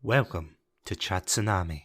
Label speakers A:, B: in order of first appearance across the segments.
A: Welcome to Satsunami.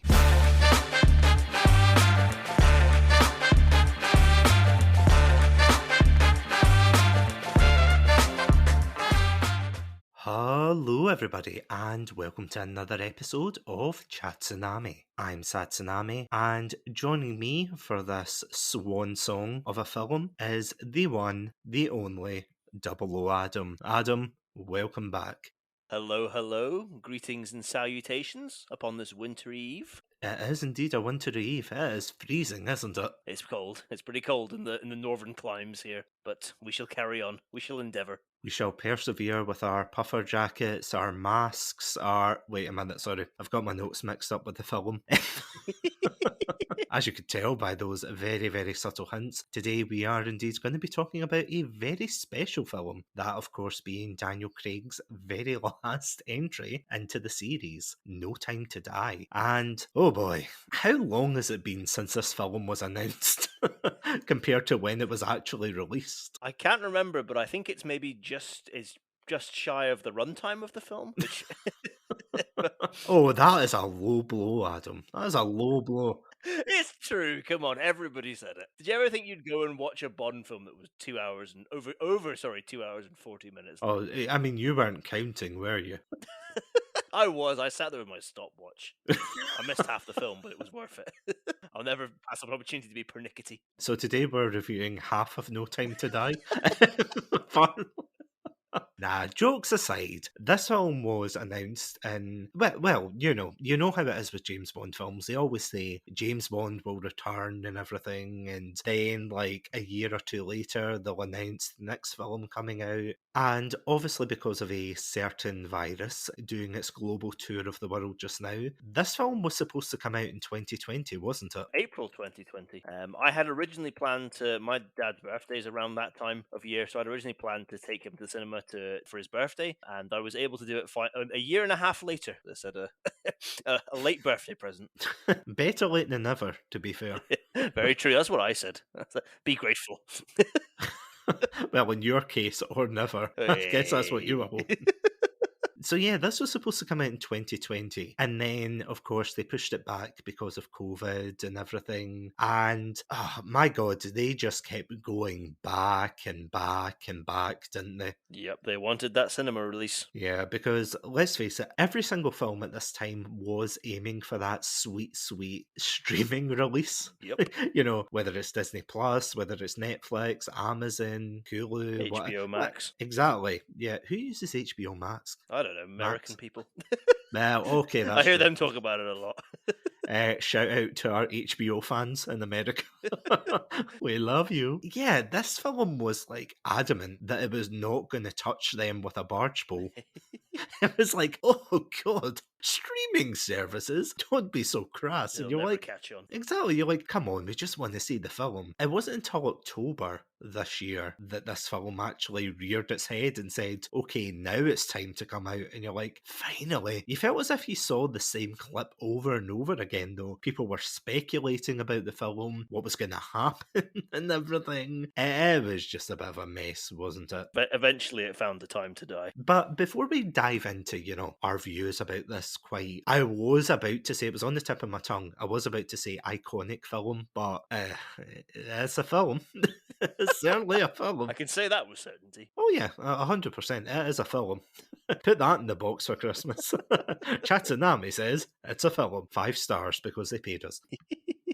A: Hello everybody and welcome to another episode of Satsunami. I'm Satsunami and joining me for this swan song of a film is the one, the only, Double O Adam. Adam, welcome back.
B: Hello, hello. Greetings and salutations upon this wintry eve.
A: It is indeed a wintry eve. It is freezing, isn't it?
B: It's cold. It's pretty cold in the northern climes here, but we shall carry on. We shall endeavour.
A: We shall persevere with our puffer jackets, our masks, our... Wait a minute, sorry. I've got my notes mixed up with the film. As you could tell by those very, very subtle hints, today we are indeed going to be talking about a very special film. That, of course, being Daniel Craig's very last entry into the series, No Time to Die. And, oh boy, how long has it been since this film was announced compared to when it was actually released?
B: I can't remember, but I think it's maybe just shy of the runtime of the film. Which
A: Oh, that is a low blow, Adam. That is a low blow.
B: it's true. Come on, everybody said it. Did you ever think you'd go and watch a Bond film that was 2 hours and 2 hours and 40 minutes?
A: Oh, I mean, you weren't counting, were you?
B: I was. I sat there with my stopwatch. I missed half the film, but it was worth it. I'll never pass up an opportunity to be pernickety.
A: So today we're reviewing half of No Time to Die. Nah, jokes aside, this film was announced in well, you know how it is with James Bond films. They always say James Bond will return and everything, and then like a year or two later they'll announce the next film coming out. And obviously because of a certain virus doing its global tour of the world just now, this film was supposed to come out in 2020, wasn't it?
B: April 2020. I had originally planned to. My dad's birthday's around that time of year, so I'd originally planned to take him to the cinema for his birthday, and I was able to do it a year and a half later. That's a late birthday present.
A: Better late than never, to be fair.
B: Very true. That's what I said. Be grateful.
A: Well, in your case, or never. I guess that's what you were hoping. So yeah, this was supposed to come out in 2020. And then, of course, they pushed it back because of COVID and everything. And, oh, my God, they just kept going back and back and back, didn't they?
B: Yep, they wanted that cinema release.
A: Yeah, because let's face it, every single film at this time was aiming for that sweet, sweet streaming release.
B: Yep.
A: You know, whether it's Disney Plus, whether it's Netflix, Amazon, Hulu,
B: HBO Max.
A: Exactly. Yeah, who uses HBO Max?
B: I don't know, American people.
A: Well, okay, that's
B: I hear
A: true.
B: them talk about it a lot.
A: Shout out to our HBO fans in America. We love you. Yeah, this film was like adamant that it was not going to touch them with a barge pole. It was like, oh God, streaming services, don't be so crass.
B: It'll
A: And you're
B: never
A: like,
B: catch on.
A: exactly, you're like, come on, we just want to see the film. It wasn't until October this year that this film actually reared its head and said, okay, now it's time to come out. And you're like, finally. You felt as if you saw the same clip over and over again, though. People were speculating about the film, what was going to happen and everything. It was just a bit of a mess, wasn't it?
B: But eventually it found the time to die.
A: But before we dive into, our views about this I was about to say, it was on the tip of my tongue, I was about to say iconic film, but it's a film. It's certainly a film.
B: I can say that with certainty.
A: Oh yeah, 100%. It is a film. Put that in the box for Christmas. Chatsunami says it's a film. 5 stars because they paid us.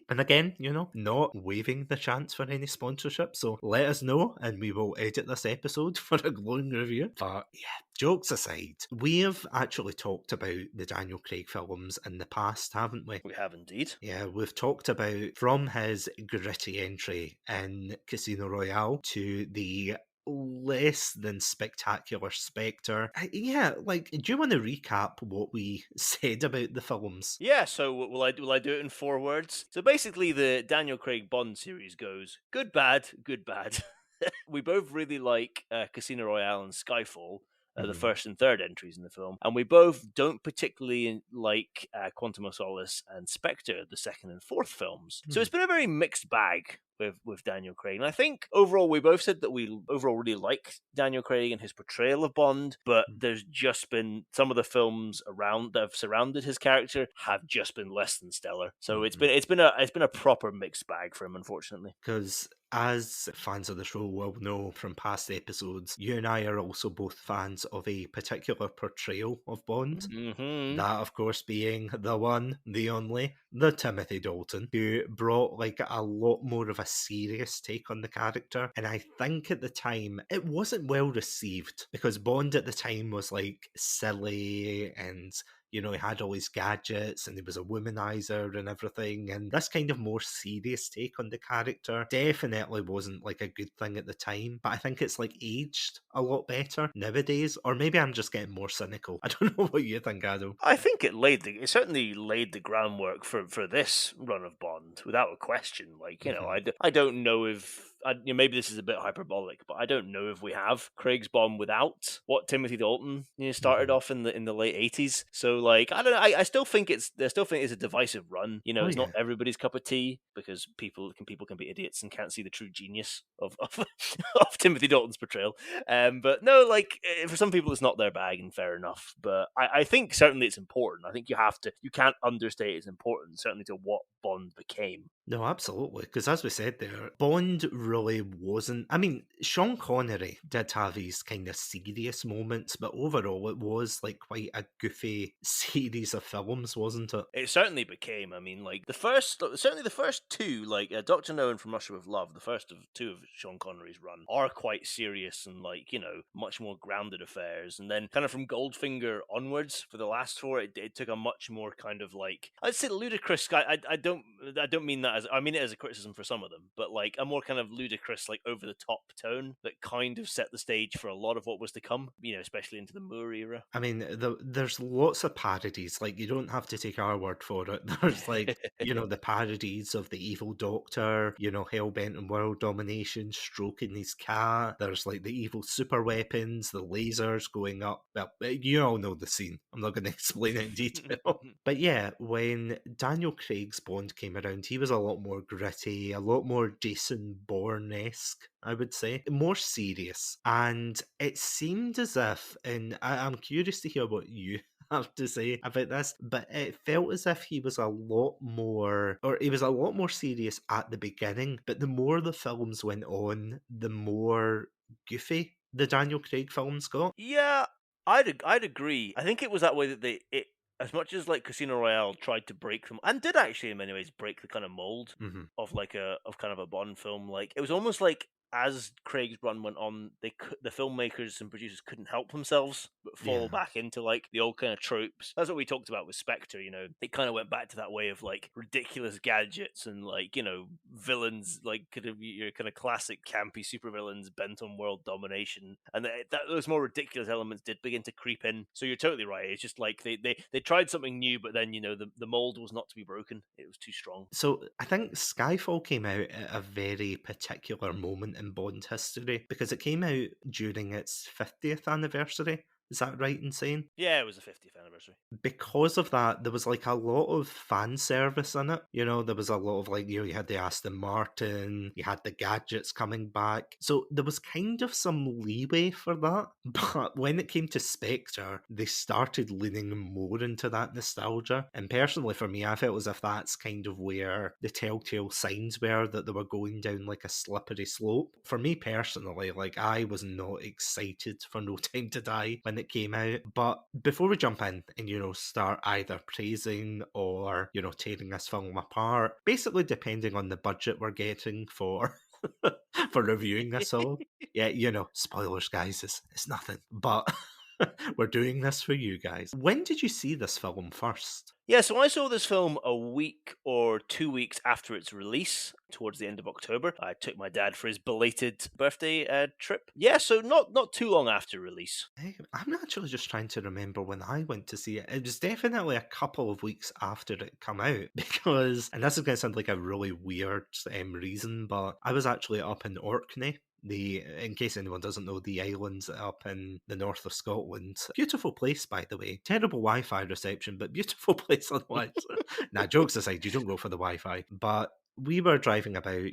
A: And again, not waiving the chance for any sponsorship, so let us know and we will edit this episode for a glowing review. But yeah, jokes aside, we have actually talked about the Daniel Craig films in the past, haven't we?
B: We have indeed.
A: Yeah, we've talked about from his gritty entry in Casino Royale to the less than spectacular Spectre. Yeah, do you want to recap what we said about the films?
B: Yeah, so will I do it in 4 words? So basically the Daniel Craig Bond series goes good, bad, good, bad. We both really like Casino Royale and Skyfall. The first and third entries in the film, and we both don't particularly like Quantum of Solace and Spectre, the second and fourth films. So it's been a very mixed bag with Daniel Craig. And I think overall we both said that we overall really like Daniel Craig and his portrayal of Bond, but there's just been some of the films around that have surrounded his character have just been less than stellar. So it's been a proper mixed bag for him, unfortunately.
A: Because as fans of the show will know from past episodes, you and I are also both fans of a particular portrayal of Bond.
B: Mm-hmm.
A: That, of course, being the one, the only, the Timothy Dalton, who brought like a lot more of a serious take on the character. And I think at the time it wasn't well received because Bond at the time was like silly and he had all his gadgets and he was a womanizer and everything. And this kind of more serious take on the character definitely wasn't like a good thing at the time. But I think it's like aged a lot better nowadays. Or maybe I'm just getting more cynical. I don't know what you think, Adam.
B: I think it certainly laid the groundwork for this run of Bond without a question. Like I don't know if maybe this is a bit hyperbolic, but I don't know if we have Craig's Bond without what Timothy Dalton started off in the late '80s. So like I don't know. I still think it's a divisive run.
A: Oh,
B: It's not
A: yeah.
B: everybody's cup of tea because people can be idiots and can't see the true genius of Timothy Dalton's portrayal. But no, like for some people, it's not their bag, and fair enough. But I think certainly it's important. I think you can't understate its importance, certainly to what Bond became.
A: No, absolutely. Because as we said there, Bond really wasn't. I mean, Sean Connery did have his kind of serious moments, but overall, it was like quite a goofy series of films, wasn't it?
B: It certainly became. I mean, like certainly the first two, like Doctor No and From Russia with Love, the first of two of Sean Connery's run, are quite serious and like much more grounded affairs. And then kind of from Goldfinger onwards, for the last four, it took a much more kind of like I'd say ludicrous. I don't mean that as I mean it as a criticism for some of them, but like a more kind of ludicrous, like over the top tone that kind of set the stage for a lot of what was to come. Especially into the Moore era.
A: I mean, there's lots of parodies. Like, you don't have to take our word for it. There's like, the parodies of the evil doctor, hell bent on world domination, stroking his cat. There's like the evil super weapons, the lasers going up. Well, you all know the scene. I'm not going to explain it in detail. But yeah, when Daniel Craig's Bond came around, he was a lot more gritty, a lot more Jason Bourne-esque, I would say, more serious. And it seemed as if, and I'm curious to hear what you have to say about this, but it felt as if he was a lot more, or he was a lot more serious at the beginning, but the more the films went on, the more goofy the Daniel Craig films got.
B: Yeah, I'd agree. I think it was that way that as much as like Casino Royale tried to break them and did actually in many ways break the kind of mold of of kind of a Bond film. Like it was almost like as Craig's run went on, the filmmakers and producers couldn't help themselves but fall
A: Yeah.
B: back into like the old kind of tropes. That's what we talked about with Spectre. It kind of went back to that way of like ridiculous gadgets and like villains, like kind of your kind of classic campy supervillains bent on world domination, and those more ridiculous elements did begin to creep in. So you're totally right. It's just like they tried something new, but then the mold was not to be broken. It was too strong.
A: So I think Skyfall came out at a very particular moment in Bond history because it came out during its 50th anniversary. Is that right in saying?
B: Yeah, it was the 50th anniversary.
A: Because of that, there was like a lot of fan service in it. There was a lot of like, you had the Aston Martin, you had the gadgets coming back. So there was kind of some leeway for that. But when it came to Spectre, they started leaning more into that nostalgia. And personally, for me, I felt as if that's kind of where the telltale signs were that they were going down like a slippery slope. For me personally, like I was not excited for No Time to Die when it came out. But before we jump in and start either praising or tearing this film apart, basically depending on the budget we're getting for for reviewing this film. Yeah, spoilers, guys. It's nothing, but we're doing this for you guys. When did you see this film first?
B: Yeah, so I saw this film a week or 2 weeks after its release, towards the end of October. I took my dad for his belated birthday trip. Yeah, so not too long after release.
A: I'm actually just trying to remember when I went to see it. It was definitely a couple of weeks after it come out because, and this is going to sound like a really weird reason, but I was actually up in Orkney. In case anyone doesn't know, the islands up in the north of Scotland. Beautiful place, by the way. Terrible Wi-Fi reception, but beautiful place otherwise. Nah, jokes aside, you don't go for the Wi-Fi. But we were driving about,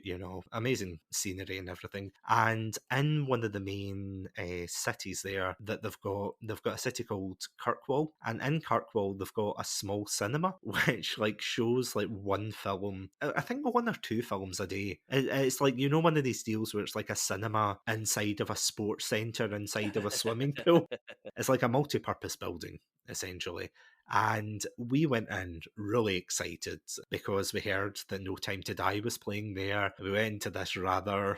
A: amazing scenery and everything. And in one of the main cities there, that they've got a city called Kirkwall, and in Kirkwall they've got a small cinema which like shows like one film, I think one or two films a day. It's like, one of these deals where it's like a cinema inside of a sports centre inside of a swimming pool. It's like a multi-purpose building essentially. And we went in really excited because we heard that No Time to Die was playing there. We went into this rather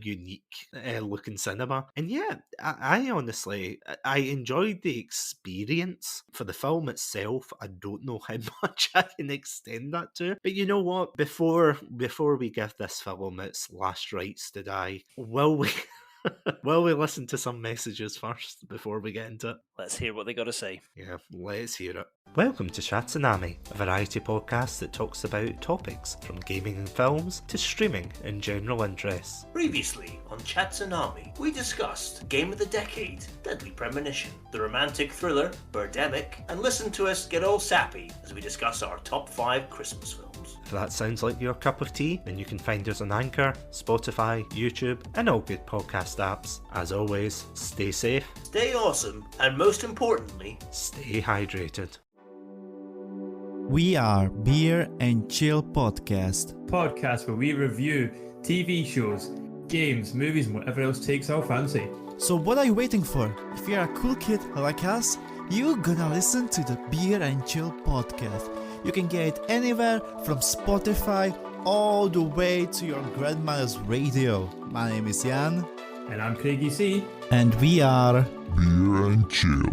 A: unique looking cinema. And yeah, I honestly, I enjoyed the experience. For the film itself, I don't know how much I can extend that to. But you know what? Before we give this film its last rites to die, will we... Will we listen to some messages first before we get into it?
B: Let's hear what they got to say.
A: Yeah, let's hear it. Welcome to Satsunami, a variety podcast that talks about topics from gaming and films to streaming and general interests.
B: Previously on Chatsunami, we discussed Game of the Decade, Deadly Premonition, the romantic thriller, Birdemic, and listen to us get all sappy as we discuss our top 5 Christmas films.
A: If that sounds like your cup of tea, then you can find us on Anchor, Spotify, YouTube, and all good podcast apps. As always, stay safe,
B: stay awesome, and most importantly,
A: stay hydrated.
C: We are Beer and Chill Podcast.
D: Podcast where we review TV shows, games, movies, and whatever else takes our fancy.
C: So what are you waiting for? If you're a cool kid like us, you're gonna listen to the Beer and Chill Podcast. You can get it anywhere from Spotify all the way to your grandmother's radio. My name is Jan.
D: And I'm Craigie C.
C: And we are
E: Beer and Chill.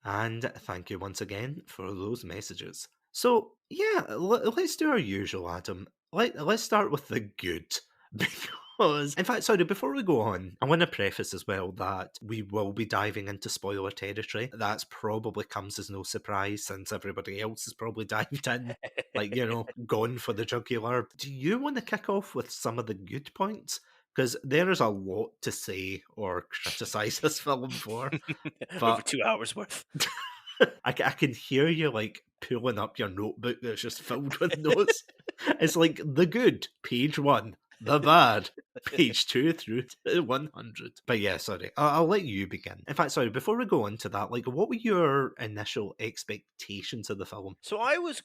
A: And thank you once again for those messages. So, yeah, let's do our usual, Adam. Let's start with the good. Because, in fact, sorry, before we go on, I want to preface as well that we will be diving into spoiler territory. That's probably comes as no surprise since everybody else has probably dived in, gone for the jugular. Do you want to kick off with some of the good points? Because there is a lot to say or criticise this film for.
B: Over 2 hours worth.
A: I can hear you pulling up your notebook that's just filled with notes. It's like the good, page 1. The bad, page 2 through to 100. But yeah, sorry, I'll let you begin. In fact, sorry, before we go into that, what were your initial expectations of the film?
B: So I was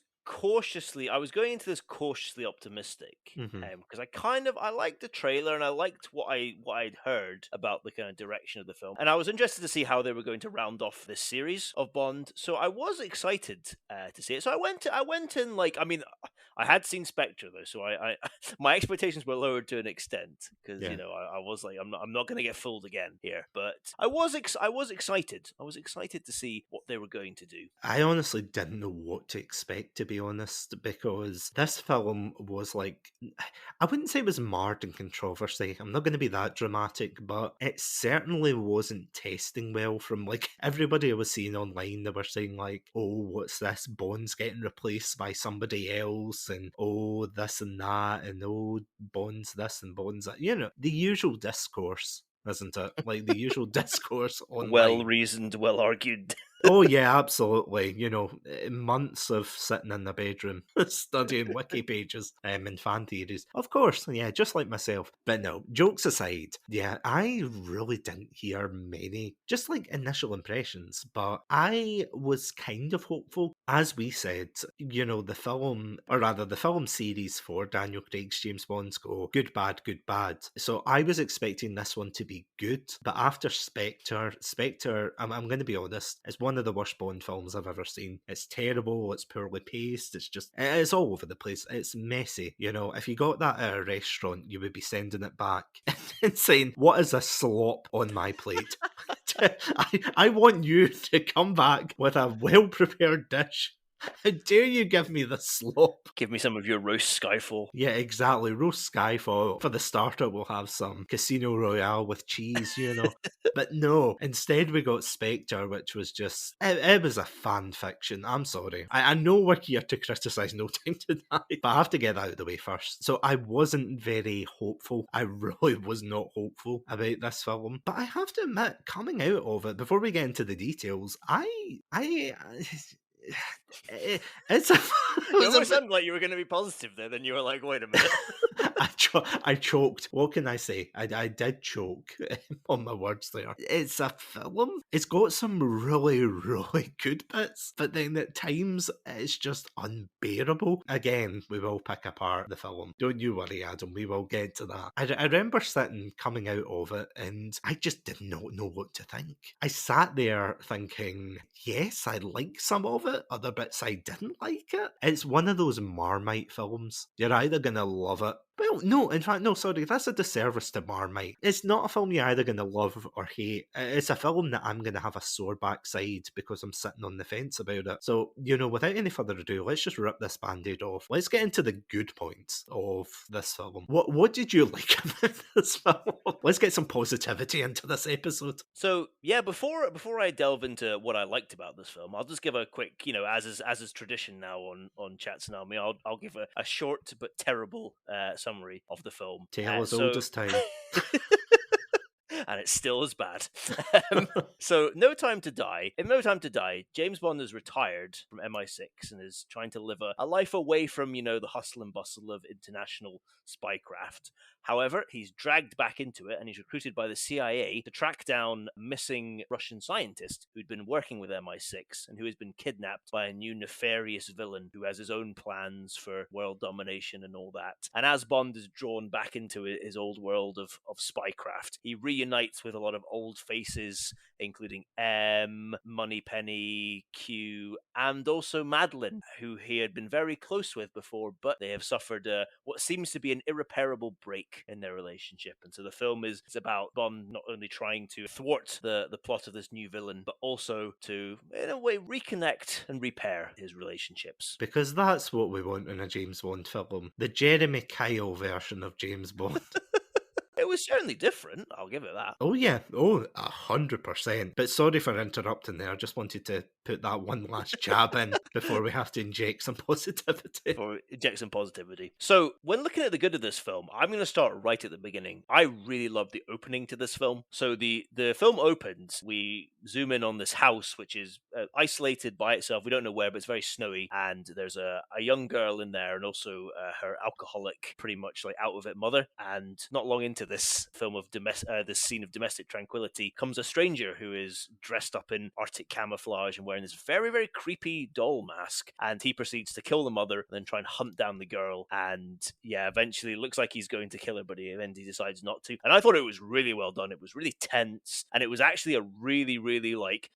B: going into this cautiously optimistic because I liked the trailer and I liked what I'd heard about the kind of direction of the film, and I was interested to see how they were going to round off this series of Bond. So I was excited to see it. So I went in I had seen Spectre though, so I my expectations were lowered to an extent because I was like I'm not going to get fooled again here, but I was excited. I was excited to see what they were going to do.
A: I honestly didn't know what to expect, to be honest, because this film was I wouldn't say it was marred in controversy. I'm not going to be that dramatic, but it certainly wasn't testing well. From everybody I was seeing online, they were saying oh, what's this? Bond's getting replaced by somebody else, and oh, this and that, and oh, Bond's this and Bond's that. The usual discourse, isn't it? The usual discourse online.
B: Well reasoned, well argued.
A: Oh yeah, absolutely. Months of sitting in the bedroom studying wiki pages and fan theories. Of course, yeah, just like myself. But no, jokes aside, yeah, I really didn't hear many, just initial impressions, but I was kind of hopeful. As we said, the film, or rather the film series for Daniel Craig's James Bonds go good, bad, good, bad. So I was expecting this one to be good, but after Spectre, I'm going to be honest, it's one of the worst Bond films I've ever seen. It's terrible, it's poorly paced, it's all over the place, it's messy. If you got that at a restaurant, you would be sending it back and saying, what is a slop on my plate? I want you to come back with a well-prepared dish How dare you give me the slope?
B: Give me some of your roast Skyfall.
A: Yeah, exactly. Roast Skyfall. For the starter, we'll have some Casino Royale with cheese, you know. But no, instead we got Spectre, which was just, it was a fan fiction. I'm sorry. I know we're here to criticise No Time to Die, but I have to get that out of the way first. So I wasn't very hopeful. I really was not hopeful about this film. But I have to admit, coming out of it, before we get into the details, it's a.
B: It almost sounded like you were going to be positive there, then you were like, wait a minute.
A: I choked. What can I say? I did choke on my words there. It's a film. It's got some really, really good bits, but then at times it's just unbearable. Again, we will pick apart the film. Don't you worry, Adam. We will get to that. I remember coming out of it, and I just did not know what to think. I sat there thinking, yes, I like some of it. Other bits I didn't like it. It's one of those Marmite films. You're either going to love it. Well, no, in fact, no, sorry, that's a disservice to Marmite. It's not a film you're either going to love or hate. It's a film that I'm going to have a sore backside because I'm sitting on the fence about it. So, you know, without any further ado, let's just rip this band-aid off. Let's get into the good points of this film. What did you like about this film? Let's get some positivity into this episode.
B: So, yeah, before I delve into what I liked about this film, I'll just give a quick, you know, as is tradition now on Chatsunami, I'll give a short but terrible summary of the film.
A: Tale as old as time.
B: And it's still as bad. So, No Time to Die. In No Time to Die, James Bond is retired from MI6 and is trying to live a life away from, you know, the hustle and bustle of international spycraft. However, he's dragged back into it and he's recruited by the CIA to track down a missing Russian scientist who'd been working with MI6 and who has been kidnapped by a new nefarious villain who has his own plans for world domination and all that. And as Bond is drawn back into his old world of spycraft, he reunites with a lot of old faces, including M, Moneypenny, Q, and also Madeline, who he had been very close with before, but they have suffered what seems to be an irreparable break in their relationship. And so the film is about Bond not only trying to thwart the plot of this new villain, but also to, in a way, reconnect and repair his relationships.
A: Because that's what we want in a James Bond film. The Jeremy Kyle version of James Bond.
B: It was certainly different, I'll give it that.
A: Oh yeah, 100%. But sorry for interrupting there, I just wanted to put that one last jab in before we have to inject some positivity.
B: Or inject some positivity. So, when looking at the good of this film, I'm going to start right at the beginning. I really love the opening to this film. So, the film opens, we zoom in on this house, which is isolated by itself. We don't know where, but it's very snowy. And there's a young girl in there and also her alcoholic, pretty much like out of it mother. And not long into this film of this scene of domestic tranquility comes a stranger who is dressed up in Arctic camouflage and wearing this very, very creepy doll mask, and he proceeds to kill the mother and then try and hunt down the girl, and yeah, eventually it looks like he's going to kill her, but he decides not to. And I thought it was really well done. It was really tense, and it was actually a really, really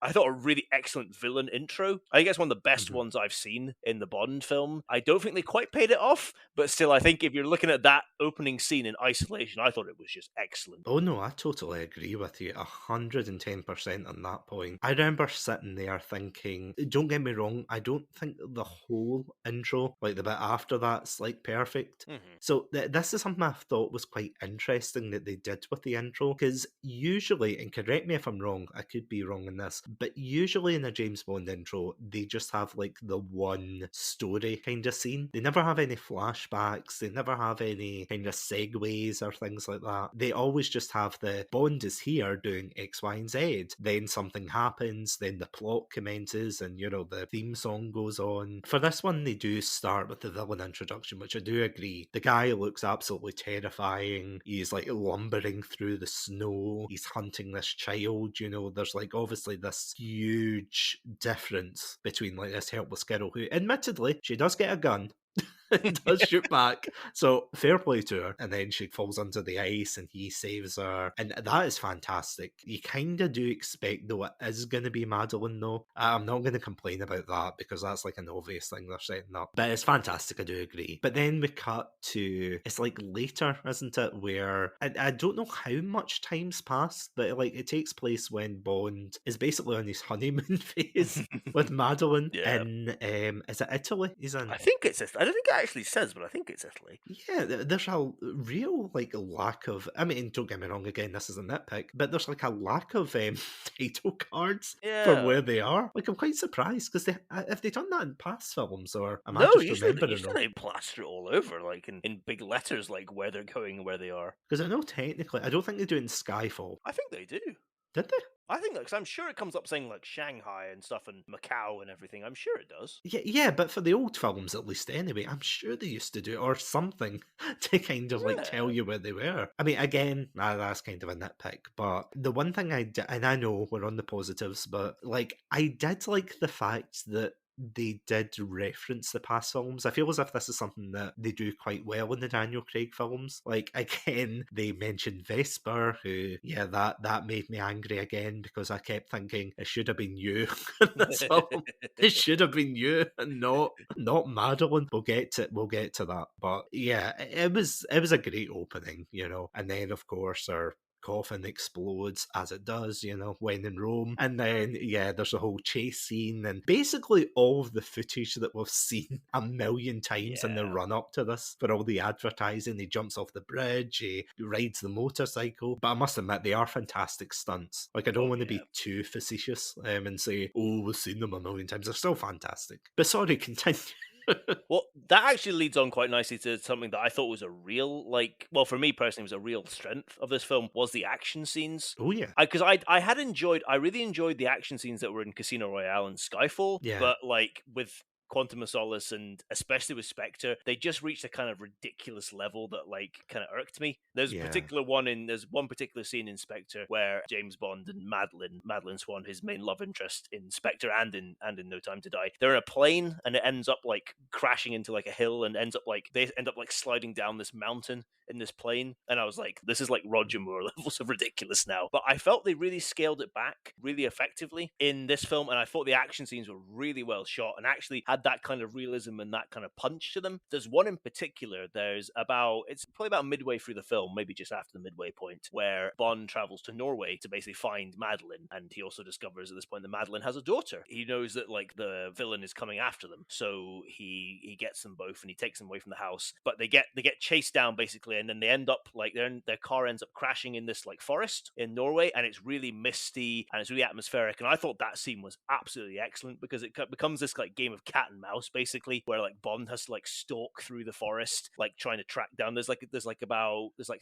B: I thought a really excellent villain intro. I think it's one of the best ones I've seen in the Bond film. I don't think they quite paid it off, but still, I think if you're looking at that opening scene in isolation, I thought it was just excellent.
A: Oh no, I totally agree with you 110% on that point. I remember sitting there thinking, don't get me wrong, I don't think the whole intro, like the bit after that's like perfect. So this is something I thought was quite interesting that they did with the intro, because usually, and correct me if I'm wrong, I could be wrong in this, but usually in a James Bond intro, they just have like the one story kind of scene. They never have any flashbacks, they never have any kind of segues or things like that. They always just have the Bond is here doing X, Y, and Z. Then something happens, then the plot commences, and you know, the theme song goes on. For this one, they do start with the villain introduction, which I do agree. The guy looks absolutely terrifying. He's like lumbering through the snow. He's hunting this child, you know, there's like obviously this huge difference between like this helpless girl who, admittedly, she does get a gun. does shoot back. So fair play to her. And then she falls under the ice and he saves her. And that is fantastic. You kind of do expect, though, it is going to be Madeline, though. I'm not going to complain about that because that's like an obvious thing they're setting up. But it's fantastic, I do agree. But then we cut to, it's like later, isn't it? Where I don't know how much time's passed, but like it takes place when Bond is basically on his honeymoon phase with Madeline in, is it Italy he's in?
B: I think it's Italy. I don't think it actually says, but I think it's Italy.
A: Yeah, there's a real like lack of. I mean, don't get me wrong. Again, this is a nitpick, but there's like a lack of title cards for where they are. Like, I'm quite surprised because if they done that in past films, or am I just remembering?
B: Usually they plaster it all over, like in big letters, like where they're going and where they are.
A: Because I know technically, I don't think they do it in Skyfall.
B: I think they do.
A: Did they?
B: I think that because I'm sure it comes up saying like Shanghai and stuff and Macau and everything. I'm sure it does.
A: Yeah, but for the old films at least anyway, I'm sure they used to do it or something to kind of like tell you where they were. I mean, again, that's kind of a nitpick, but the one thing I did, and I know we're on the positives, but like I did like the fact that they did reference the past films. I feel as if this is something that they do quite well in the Daniel Craig films. Like, again, they mentioned Vesper, who, that made me angry again because I kept thinking it should have been you in this film. It should have been you and not Madeline. We'll get to that. But yeah, it was a great opening, and then of course our coffin explodes as it does, when in Rome. And then, there's a whole chase scene and basically all of the footage that we've seen a million times in the run up to this for all the advertising. He jumps off the bridge, he rides the motorcycle. But I must admit, they are fantastic stunts. Like, I don't want to be too facetious and say, oh, we've seen them a million times. They're still fantastic. But sorry, continue.
B: Well, that actually leads on quite nicely to something that I thought was a real, for me personally, was a real strength of this film was the action scenes.
A: Oh, yeah.
B: Because I really enjoyed the action scenes that were in Casino Royale and Skyfall.
A: Yeah.
B: But with Quantum of Solace and especially with Spectre, they just reached a kind of ridiculous level that kind of irked me. There's one particular scene in Spectre where James Bond and Madeline Swan, his main love interest in Spectre and in No Time to Die, they're in a plane and it ends up crashing into a hill and they end up sliding down this mountain in this plane. And I was like, this is Roger Moore levels of ridiculous now. But I felt they really scaled it back really effectively in this film, and I thought the action scenes were really well shot and actually had that kind of realism and that kind of punch to them. There's one in particular, it's probably about midway through the film, maybe just after the midway point, where Bond travels to Norway to basically find Madeline, and he also discovers at this point that Madeline has a daughter. He knows that the villain is coming after them, so he gets them both and he takes them away from the house, but they get chased down basically, and then they end up their car ends up crashing in this forest in Norway, and it's really misty and it's really atmospheric, and I thought that scene was absolutely excellent because it becomes this game of cat and mouse basically, where Bond has to stalk through the forest trying to track down there's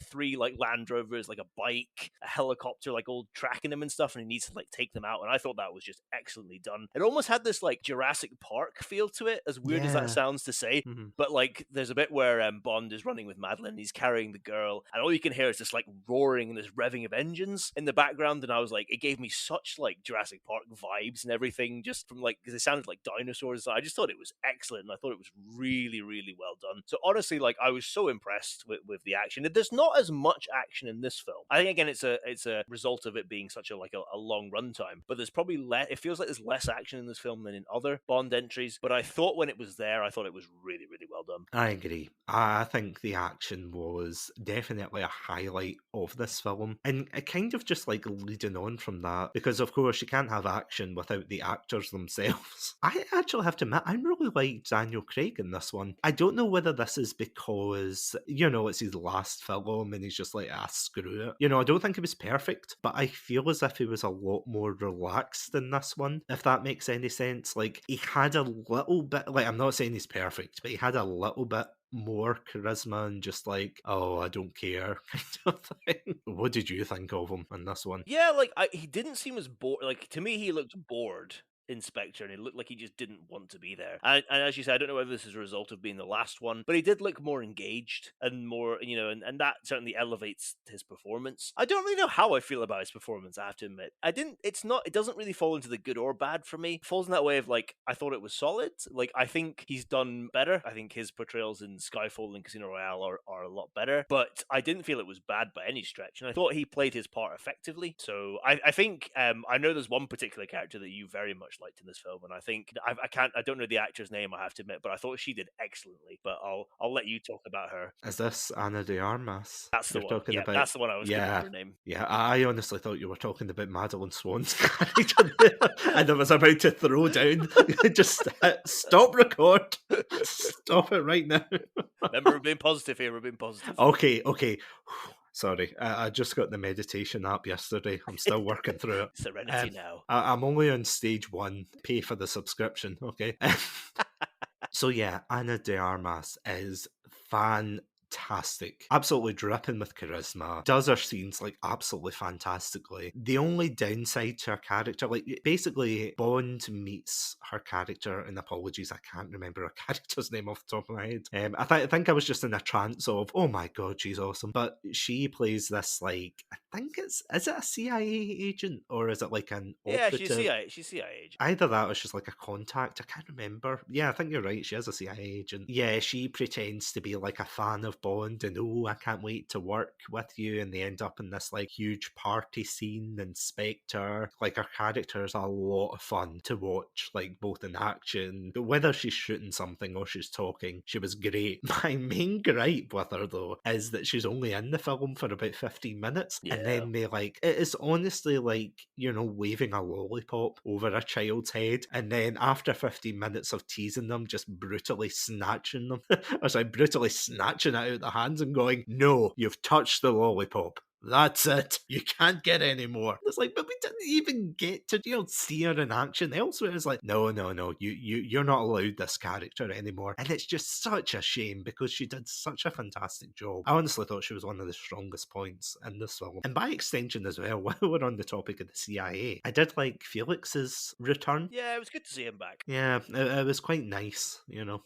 B: three Land Rovers, a bike, a helicopter all tracking him and stuff, and he needs to take them out, and I thought that was just excellently done. It almost had this Jurassic Park feel to it, as weird as that sounds to say. But there's a bit where Bond is running with Madeline, he's carrying the girl, and all you can hear is this roaring and this revving of engines in the background, and I was it gave me such Jurassic Park vibes and everything, just from because it sounded like dinosaurs. I just thought it was excellent, and I thought it was really, really well done. So honestly, I was so impressed with the action. There's not as much action in this film. I think again it's a result of it being such a long runtime, but there's probably it feels like there's less action in this film than in other Bond entries, but I thought when it was there, I thought it was really, really well done.
A: I agree. I think the action was definitely a highlight of this film, and it kind of just leading on from that, because of course you can't have action without the actors themselves. I actually have to admit, I really liked Daniel Craig in this one. I don't know whether this is because, it's his last film and he's just screw it. I don't think it was perfect, but I feel as if he was a lot more relaxed in this one, if that makes any sense. He had a little bit, I'm not saying he's perfect, but he had a little bit more charisma and just oh, I don't care kind of thing. What did you think of him in this one?
B: Yeah, he didn't seem as bored. To me, he looked bored. inspector, and he looked like he just didn't want to be there. And as you said, I don't know whether this is a result of being the last one, but he did look more engaged and more, and that certainly elevates his performance. I don't really know how I feel about his performance, I have to admit. It doesn't really fall into the good or bad for me. It falls in that way of like, I thought it was solid. Like, I think he's done better. I think his portrayals in Skyfall and Casino Royale are a lot better, but I didn't feel it was bad by any stretch, and I thought he played his part effectively. So I think I know there's one particular character that you very much liked in this film, and I think I don't know the actor's name, I have to admit, but I thought she did excellently. But I'll let you talk about her.
A: Is this Ana de Armas?
B: That's the
A: you're
B: one.
A: talking
B: Yeah,
A: about?
B: that's the one I was going
A: Yeah.
B: for her name.
A: Yeah, I honestly thought you were talking about Madeline Swan's character there, and I was about to throw down. Just stop record. Stop it right now.
B: Remember, we're being positive here. We're being positive.
A: Okay. Sorry, I just got the meditation app yesterday. I'm still working through it.
B: Serenity now.
A: I'm only on stage 1. Pay for the subscription, okay? So yeah, Ana de Armas is fantastic, absolutely dripping with charisma, does her scenes like absolutely fantastically. The only downside to her character, like basically Bond meets her character, and apologies, I can't remember her character's name off the top of my head. I think I was just in a trance of, oh my god, she's awesome. But she plays this, like, I think is it a CIA agent or is it like an operative?
B: She's CIA agent.
A: Either that or she's like a contact. I can't remember. Yeah, I think you're right. She is a CIA agent. Yeah, she pretends to be like a fan of Bond and, oh, I can't wait to work with you. And they end up in this like huge party scene and Spectre. Like, her character is a lot of fun to watch, like both in action. Whether she's shooting something or she's talking, she was great. My main gripe with her though is that she's only in the film for about 15 minutes.
B: Yeah.
A: And then they like, it is honestly like, waving a lollipop over a child's head, and then after 15 minutes of teasing them, just brutally snatching them, brutally snatching it out of their hands and going, no, you've touched the lollipop. That's it. You can't get any more. It's like, but we didn't even get to, see her in action elsewhere. It's like, no. You're not allowed this character anymore. And it's just such a shame because she did such a fantastic job. I honestly thought she was one of the strongest points in this film. And by extension as well, while we're on the topic of the CIA, I did like Felix's return.
B: Yeah, it was good to see him back.
A: Yeah, it was quite nice,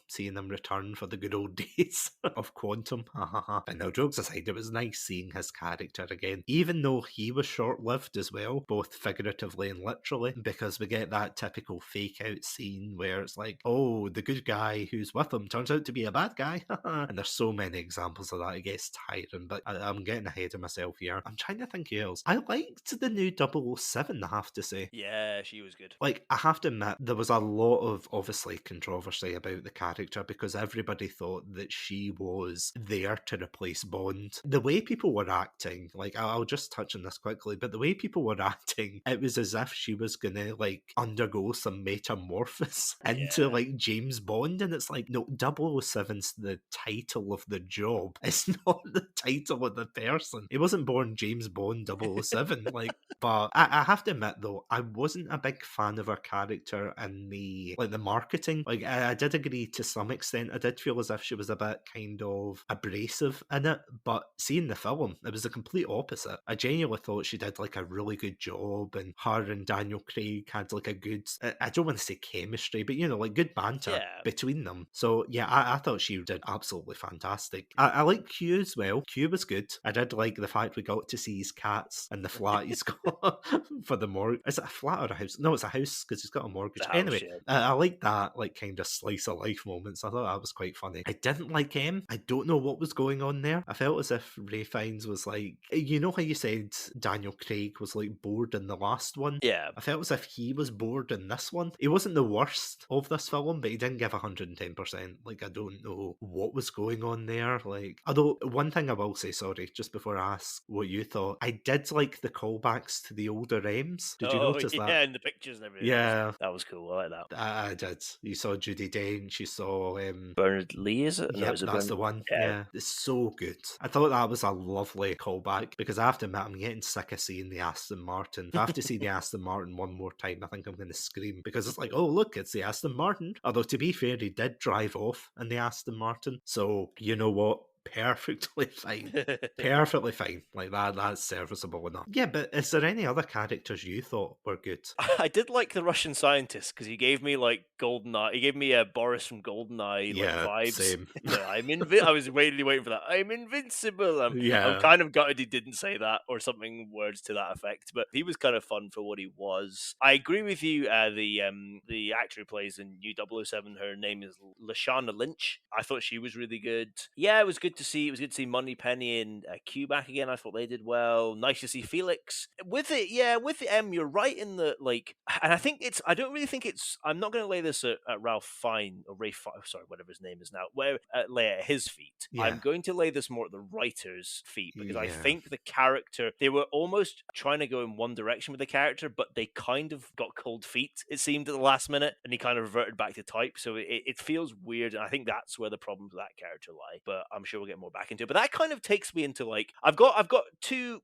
A: seeing him return for the good old days of Quantum. But no, jokes aside, it was nice seeing his character again, even though he was short-lived as well, both figuratively and literally, because we get that typical fake-out scene where it's like, oh, the good guy who's with him turns out to be a bad guy. And there's so many examples of that. It gets tiring, but I'm getting ahead of myself here. I'm trying to think who else. I liked the new 007, I have to say.
B: Yeah, she was good.
A: Like, I have to admit, there was a lot of, obviously, controversy about the character because everybody thought that she was there to replace Bond. The way people were acting, like, I'll just touch on this quickly, but the way people were acting, it was as if she was gonna, like, undergo some metamorphosis into, like, James Bond, and it's like, no, 007's the title of the job. It's not the title of the person. He wasn't born James Bond 007, like, but I have to admit, though, I wasn't a big fan of her character and the marketing. Like, I did agree to some extent. I did feel as if she was a bit kind of abrasive in it, but seeing the film, it was the complete opposite. I genuinely thought she did like a really good job, and her and Daniel Craig had like a good, I don't want to say chemistry, but like good banter between them. So yeah, I thought she did absolutely fantastic. I like Q as well. Q was good. I did like the fact we got to see his cats and the flat he's got for the mortgage. Is it a flat or a house? No, it's a house because he's got a mortgage. Anyway, I like that, like, kind of slice of life moments. I thought that was quite funny. I didn't like him. I don't know what was going on there. I felt as if Ray Fiennes was like, you know how you said Daniel Craig was like bored in the last one?
B: Yeah.
A: I felt as if he was bored in this one. He wasn't the worst of this film, but he didn't give 110%. Like, I don't know what was going on there. Like, although one thing I will say, sorry, just before I ask what you thought, I did like the callbacks to the older M's. Did you notice that?
B: Yeah, in the pictures and everything.
A: Yeah.
B: That was cool. I like that.
A: I did. You saw Judi Dench, you saw
B: Bernard Lee, is it?
A: Yeah, that's the one. Yeah. It's so good. I thought that was a lovely callback because I have to admit, I'm getting sick of seeing the Aston Martin. If I have to see the Aston Martin one more time, I think I'm going to scream because it's like, oh, look, it's the Aston Martin. Although, to be fair, he did drive off in the Aston Martin. So, you know what? perfectly fine. Perfectly fine. Like that's serviceable enough. Yeah, but is there any other characters you thought were good?
B: I did like the Russian scientist because he gave me like GoldenEye. He gave me a Boris from GoldenEye like
A: Yeah,
B: vibes.
A: same.
B: I was really waiting for that. I'm invincible. I'm
A: Yeah.
B: kind of gutted he didn't say that or something words to that effect. But he was kind of fun for what he was. I agree with you. The actor who plays in New 007, her name is Lashana Lynch. I thought she was really good. Yeah, it was good to see. It was good to see Moneypenny and Q back again. I thought they did well. Nice to see Felix with it. Yeah, with the you're right in the like, and I think it's. I don't really think it's. I'm not going to lay this at Ralph Fine or Ray. Sorry, whatever his name is now. Where lay it at his feet.
A: Yeah.
B: I'm going to lay this more at the writer's feet because I
A: Yeah.
B: think the character. They were almost trying to go in one direction with the character, but they kind of got cold feet. It seemed at the last minute, and he kind of reverted back to type. So it feels weird, and I think that's where the problems with that character lie. But I'm sure we'll get more back into it. But that kind of takes me into like I've got two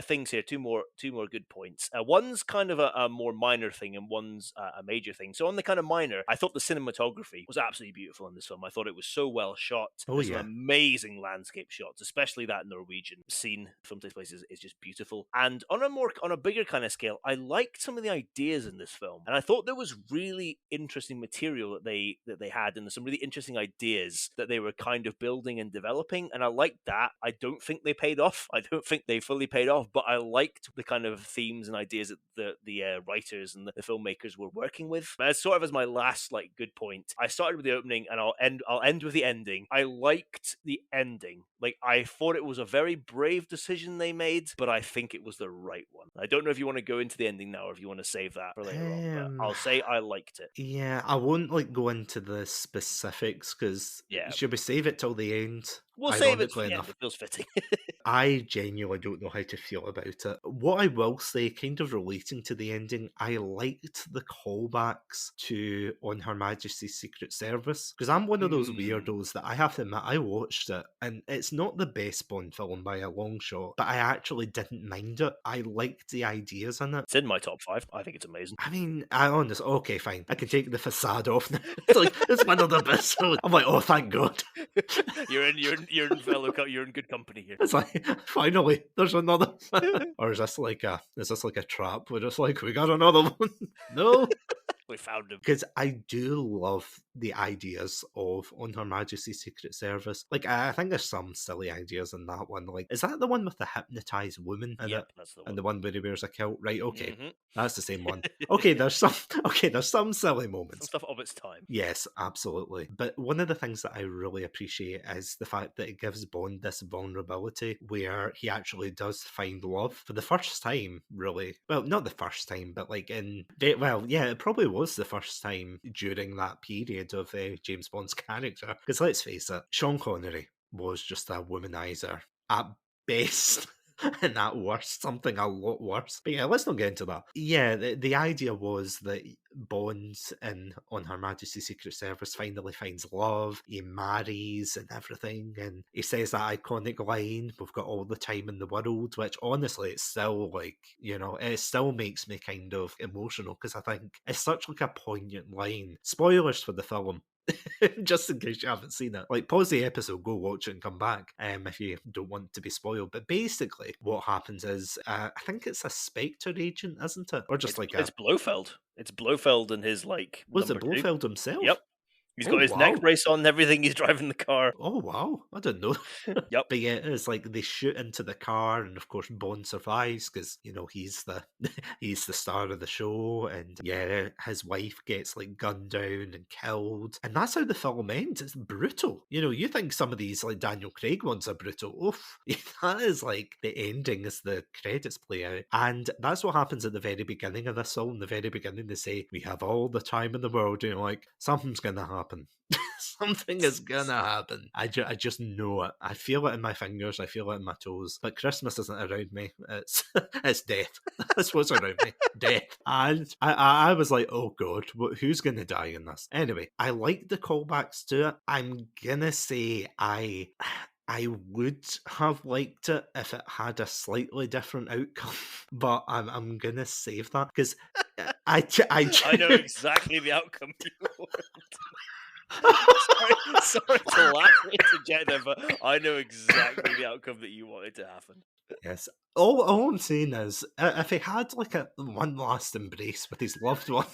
B: things here, two more good points. One's kind of a more minor thing, and one's a major thing. So on the kind of minor, I thought the cinematography was absolutely beautiful in this film. I thought it was so well shot. There's some amazing landscape shots, especially that Norwegian scene from this place is just beautiful. And on a bigger kind of scale, I liked some of the ideas in this film, and I thought there was really interesting material that they had, and some really interesting ideas that they were kind of building and developing. And I liked that. I don't think they paid off. I don't think they fully paid off, but I liked the kind of themes and ideas that the writers and the filmmakers were working with. As sort of as my last like good point, I started with the opening and I'll end with the ending. I liked the ending. Like I thought it was a very brave decision they made, but I think it was the right one. I don't know if you want to go into the ending now or if you want to save that for later on, but I'll say I liked it.
A: Yeah, I won't like go into the specifics because should we save it till the end?
B: We'll save it for the end. It feels fitting.
A: I genuinely don't know how to feel about it. What I will say, kind of relating to the ending, I liked the callbacks to On Her Majesty's Secret Service, because I'm one of those weirdos that I have to admit, I watched it, and it's not the best Bond film by a long shot, but I actually didn't mind it. I liked the ideas in it.
B: It's in my top 5. I think it's amazing.
A: I mean, okay, fine. I can take the facade off now. It's like, it's one of the best. I'm like, oh, thank God.
B: You're in good company here.
A: It's like, finally, there's another. Or is this like a trap? We're just like, we got another one. No.
B: We found him.
A: Because I do love the ideas of On Her Majesty's Secret Service. Like, I think there's some silly ideas in that one. Like, is that the one with the hypnotized woman in it?
B: That's the one.
A: And the one where he wears a kilt? Right, okay. That's the same one. Okay, there's some silly moments.
B: Some stuff of its time.
A: Yes, absolutely. But one of the things that I really appreciate is the fact that it gives Bond this vulnerability where he actually does find love for the first time, really. Well, not the first time, but like it probably was the first time during that period of James Bond's character. Because let's face it, Sean Connery was just a womanizer at best. And at worst, something a lot worse. But yeah, let's not get into that. Yeah, the idea was that Bond On Her Majesty's Secret Service finally finds love, he marries and everything, and he says that iconic line, we've got all the time in the world, which honestly, it's still like, it still makes me kind of emotional, because I think it's such like a poignant line. Spoilers for the film. Just in case you haven't seen it, like, pause the episode, go watch it and come back if you don't want to be spoiled. But basically what happens is I think it's a Spectre agent, isn't it? Or just
B: it's Blofeld. It's Blofeld and his like
A: was it Blofeld himself?
B: Yep. He's got his neck brace on and everything. He's driving the car.
A: Oh, wow. I didn't know.
B: Yep.
A: But yeah, it's like they shoot into the car, and of course Bond survives because, he's the star of the show. And yeah, his wife gets like gunned down and killed. And that's how the film ends. It's brutal. You think some of these like Daniel Craig ones are brutal. Oof. That is like the ending as the credits play out. And that's what happens at the very beginning of this film. The very beginning, they say, we have all the time in the world. Like, something's going to happen. Something is gonna happen. I just know it. I feel it in my fingers. I feel it in my toes. But Christmas isn't around me. It's death. That's what's around me. Death. And I was like, oh God, who's gonna die in this? Anyway, I like the callbacks to it. I'm gonna say I would have liked it if it had a slightly different outcome, but I'm gonna save that because I
B: know exactly the outcome you want. Sorry to laugh. interject there, but I know exactly the outcome that you wanted to happen.
A: Yes. All I'm saying is, if he had like one last embrace with his loved one,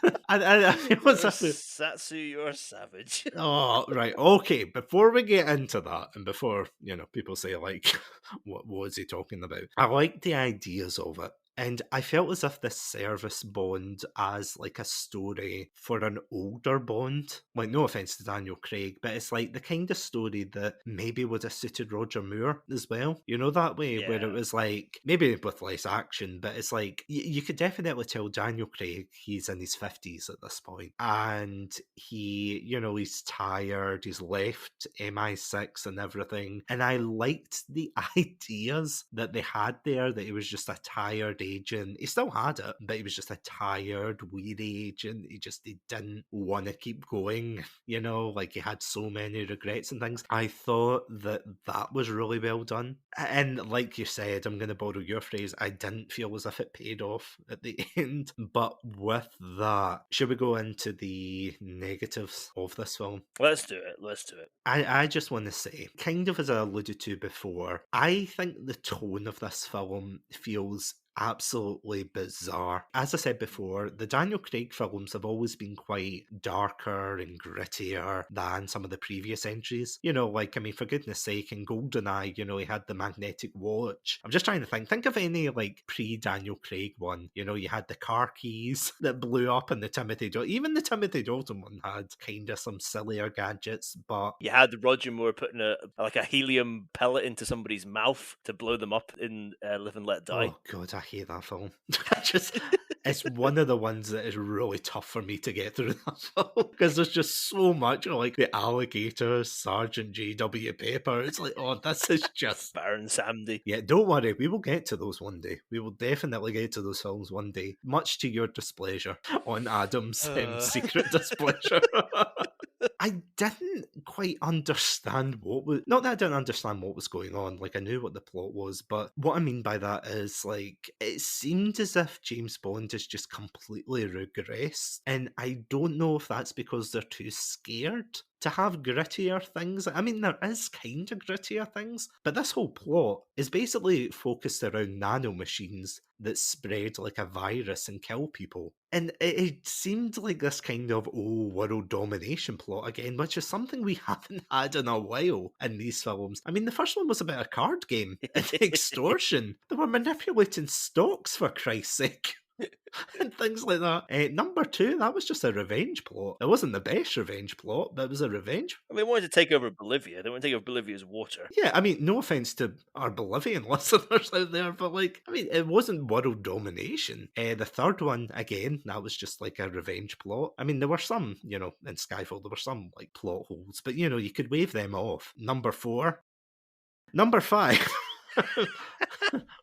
A: and I feel as if
B: Satsu, you're a savage.
A: oh, right. Okay. Before we get into that, and before, people say, like, what is he talking about? I like the ideas of it. And I felt as if this service Bond as like a story for an older Bond. Like, no offense to Daniel Craig, but it's like the kind of story that maybe would have suited Roger Moore as well. You know, that way, where it was like, maybe with less action, but it's like, you could definitely tell Daniel Craig, he's in his 50s at this point. And he's tired, he's left MI6 and everything. And I liked the ideas that they had there, that he was just a tired agent. He still had it, but he was just a tired, weary agent. He didn't want to keep going, like he had so many regrets and things. I thought that was really well done. And like you said, I'm going to borrow your phrase, I didn't feel as if it paid off at the end. But with that, should we go into the negatives of this film?
B: Let's do it.
A: I just want to say, kind of as I alluded to before, I think the tone of this film feels absolutely bizarre. As I said before, the Daniel Craig films have always been quite darker and grittier than some of the previous entries. For goodness sake, in GoldenEye, he had the magnetic watch. I'm just trying to think of any like pre-Daniel Craig one. You had the car keys that blew up in the Timothy Dalton. Even the Timothy Dalton one had kind of some sillier gadgets, but
B: you had Roger Moore putting a helium pellet into somebody's mouth to blow them up in Live and Let Die.
A: Oh god, I hate that film. It's one of the ones that is really tough for me to get through that film, because there's just so much like the alligator, Sergeant J.W. Pepper. It's like, oh, this is just
B: Baron Samdi.
A: Yeah, don't worry, we will get to those one day. We will definitely get to those films one day, much to your displeasure on Adam's secret displeasure. I didn't quite understand not that I didn't understand what was going on, like I knew what the plot was, but what I mean by that is like, it seemed as if James Bond has just completely regressed, and I don't know if that's because they're too scared to have grittier things. I mean, there is kind of grittier things, but this whole plot is basically focused around nanomachines that spread like a virus and kill people. And it seemed like this kind of, world domination plot again, which is something we haven't had in a while in these films. I mean, the first one was about a card game and extortion. They were manipulating stocks, for Christ's sake. And things like that. Number 2, that was just a revenge plot. It wasn't the best revenge plot, but it was a revenge.
B: I mean, they wanted to take over Bolivia. They wanted to take over Bolivia's water.
A: Yeah, I mean, no offense to our Bolivian listeners out there, but like, I mean, it wasn't world domination. The third one, again, that was just like a revenge plot. I mean, there were some, in Skyfall, there were some like plot holes, but you could wave them off. Number 4. Number 5.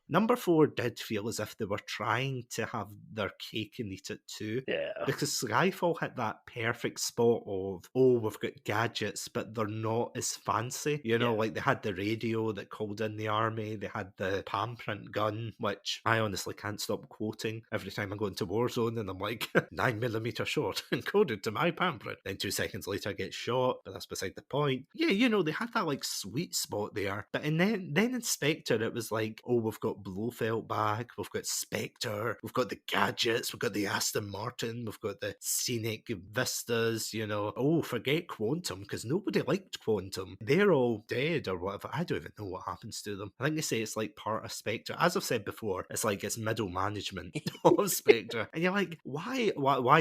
A: Number 4 did feel as if they were trying to have their cake and eat it too.
B: Yeah.
A: Because Skyfall hit that perfect spot of, we've got gadgets, but they're not as fancy. Like they had the radio that called in the army, they had the palm print gun, which I honestly can't stop quoting every time I go into Warzone, and I'm like, 9mm short, encoded to my palm print. Then 2 seconds later I get shot, but that's beside the point. Yeah, they had that like sweet spot there. But then in Spectre, it was like, we've got Blofeld back, we've got Spectre, we've got the gadgets, we've got the Aston Martin, we've got the scenic vistas, forget Quantum, because nobody liked Quantum. They're all dead or whatever. I don't even know what happens to them. I think they say it's like part of Spectre. As I've said before, it's like it's middle management of Spectre. And you're like, why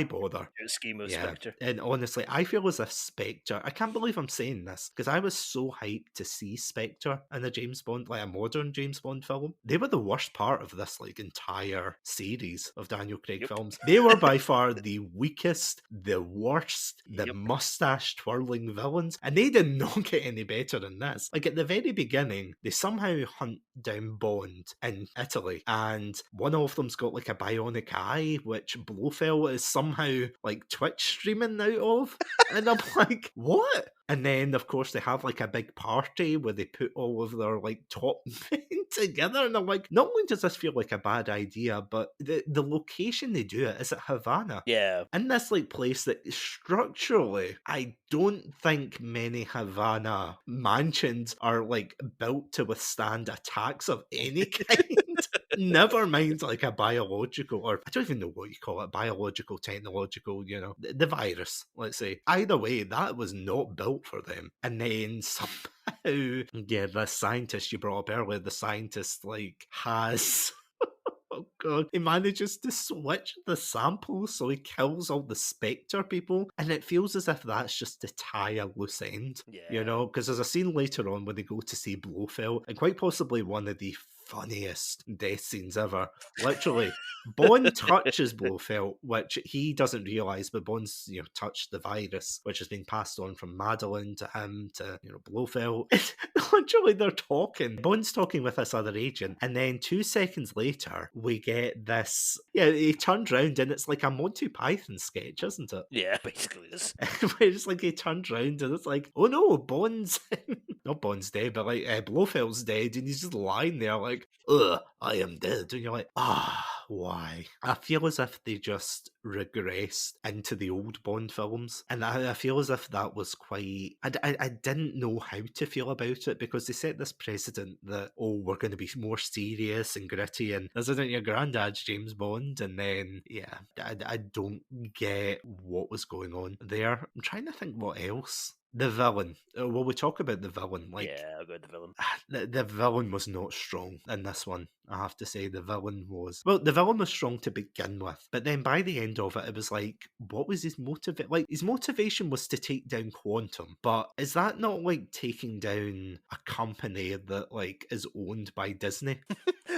A: bother?
B: Schemo Spectre.
A: And honestly, I feel as if Spectre, I can't believe I'm saying this, because I was so hyped to see Spectre in a James Bond, like a modern James Bond film. They were the worst part of this like entire series of Daniel Craig films. They were by far the weakest, the worst, the mustache twirling villains, and they did not get any better than this. Like at the very beginning, they somehow hunt down Bond in Italy, and one of them's got like a bionic eye, which Blofeld is somehow like Twitch streaming out of. And I'm like, what? And then, of course, they have like a big party where they put all of their like top men together. And I'm like, not only does this feel like a bad idea, but the location they do it is at Havana.
B: Yeah.
A: In this like place that structurally, I don't think many Havana mansions are like built to withstand attacks of any kind. Never mind like a biological, or I don't even know what you call it, biological, technological, the virus, let's say. Either way, that was not built for them. And then somehow, yeah, the scientist you brought up earlier, the scientist like has... Oh god, he manages to switch the samples so he kills all the Spectre people, and it feels as if that's just to tie a loose end.
B: Yeah.
A: Because there's a scene later on where they go to see Blofeld, and quite possibly one of the funniest death scenes ever. Literally, Bond touches Blofeld, which he doesn't realise, but Bond's touched the virus, which has been passed on from Madeline to him to Blofeld. Literally, they're talking. Bond's talking with this other agent, and then 2 seconds later, we get this. Yeah, he turned round, and it's like a Monty Python sketch, isn't it?
B: Yeah, basically it is.
A: Where it's like he turned round, and it's like, oh no, Bond's not Bond's dead, but like Blofeld's dead, and he's just lying there like, ugh, I am dead. And you're like, why? I feel as if they just regressed into the old Bond films, and I feel as if that was quite... I didn't know how to feel about it, because they set this precedent that, oh, we're going to be more serious and gritty, and this isn't your granddad's James Bond, and then, yeah, I don't get what was going on there. I'm trying to think what else. The villain. Well, we talk about the villain.
B: Yeah, I'll go with the villain.
A: The villain was not strong in this one. I have to say, the villain was... Well, the villain was strong to begin with, but then by the end of it was like, what was his motivation? Like, his motivation was to take down Quantum, but is that not like taking down a company that like is owned by Disney?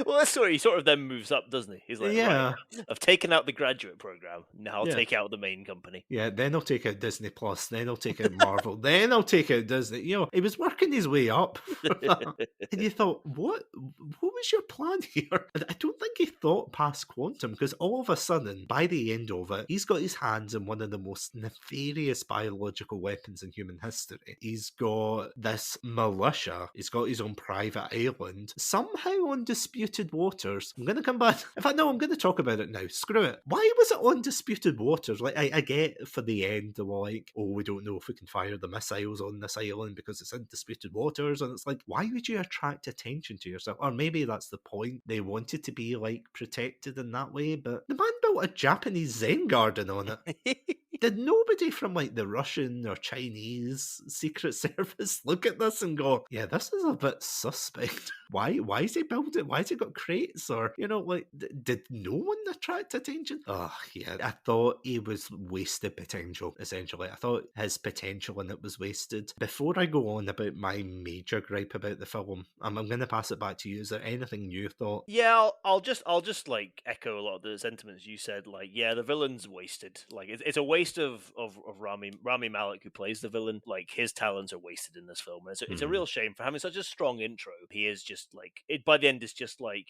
B: Well, that's he sort of then moves up, doesn't he? He's like,
A: Yeah.
B: right, I've taken out the graduate program, now I'll
A: Yeah.
B: take out the main company.
A: Yeah, then I'll take out Disney Plus, then I'll take out Marvel, then I'll take out Disney. He was working his way up for that. And you thought, what was your plan here? And I don't think he thought past Quantum, because all of a sudden, by the end of it, he's got his hands on one of the most nefarious biological weapons in human history. He's got this militia, he's got his own private island, somehow on disputed waters. I'm going to come back. In fact, no, I'm going to talk about it now. Screw it. Why was it on disputed waters? Like, I get for the end, they were like, oh, we don't know if we can fire the missiles on this island because it's in disputed waters. And it's like, why would you attract attention to yourself? Or maybe that's the point. They wanted to be like protected in that way, but the man built a Japanese Zen garden on it. Did nobody from like the Russian or Chinese Secret Service look at this and go, yeah, this is a bit suspect? Why is he building it? Why has he got crates? Or, like, did no one attract attention? Oh, yeah. I thought he was wasted potential, essentially. I thought his potential in it was wasted. Before I go on about my major gripe about the film, I'm going to pass it back to you. Is there anything you thought?
B: Yeah, I'll just like echo a lot of the sentiments you said. Like, yeah, the villain's wasted. Like, it's a waste of Rami Malek, who plays the villain. Like, his talents are wasted in this film. And it's a real shame for having such a strong intro. He is just like by the end, it's just like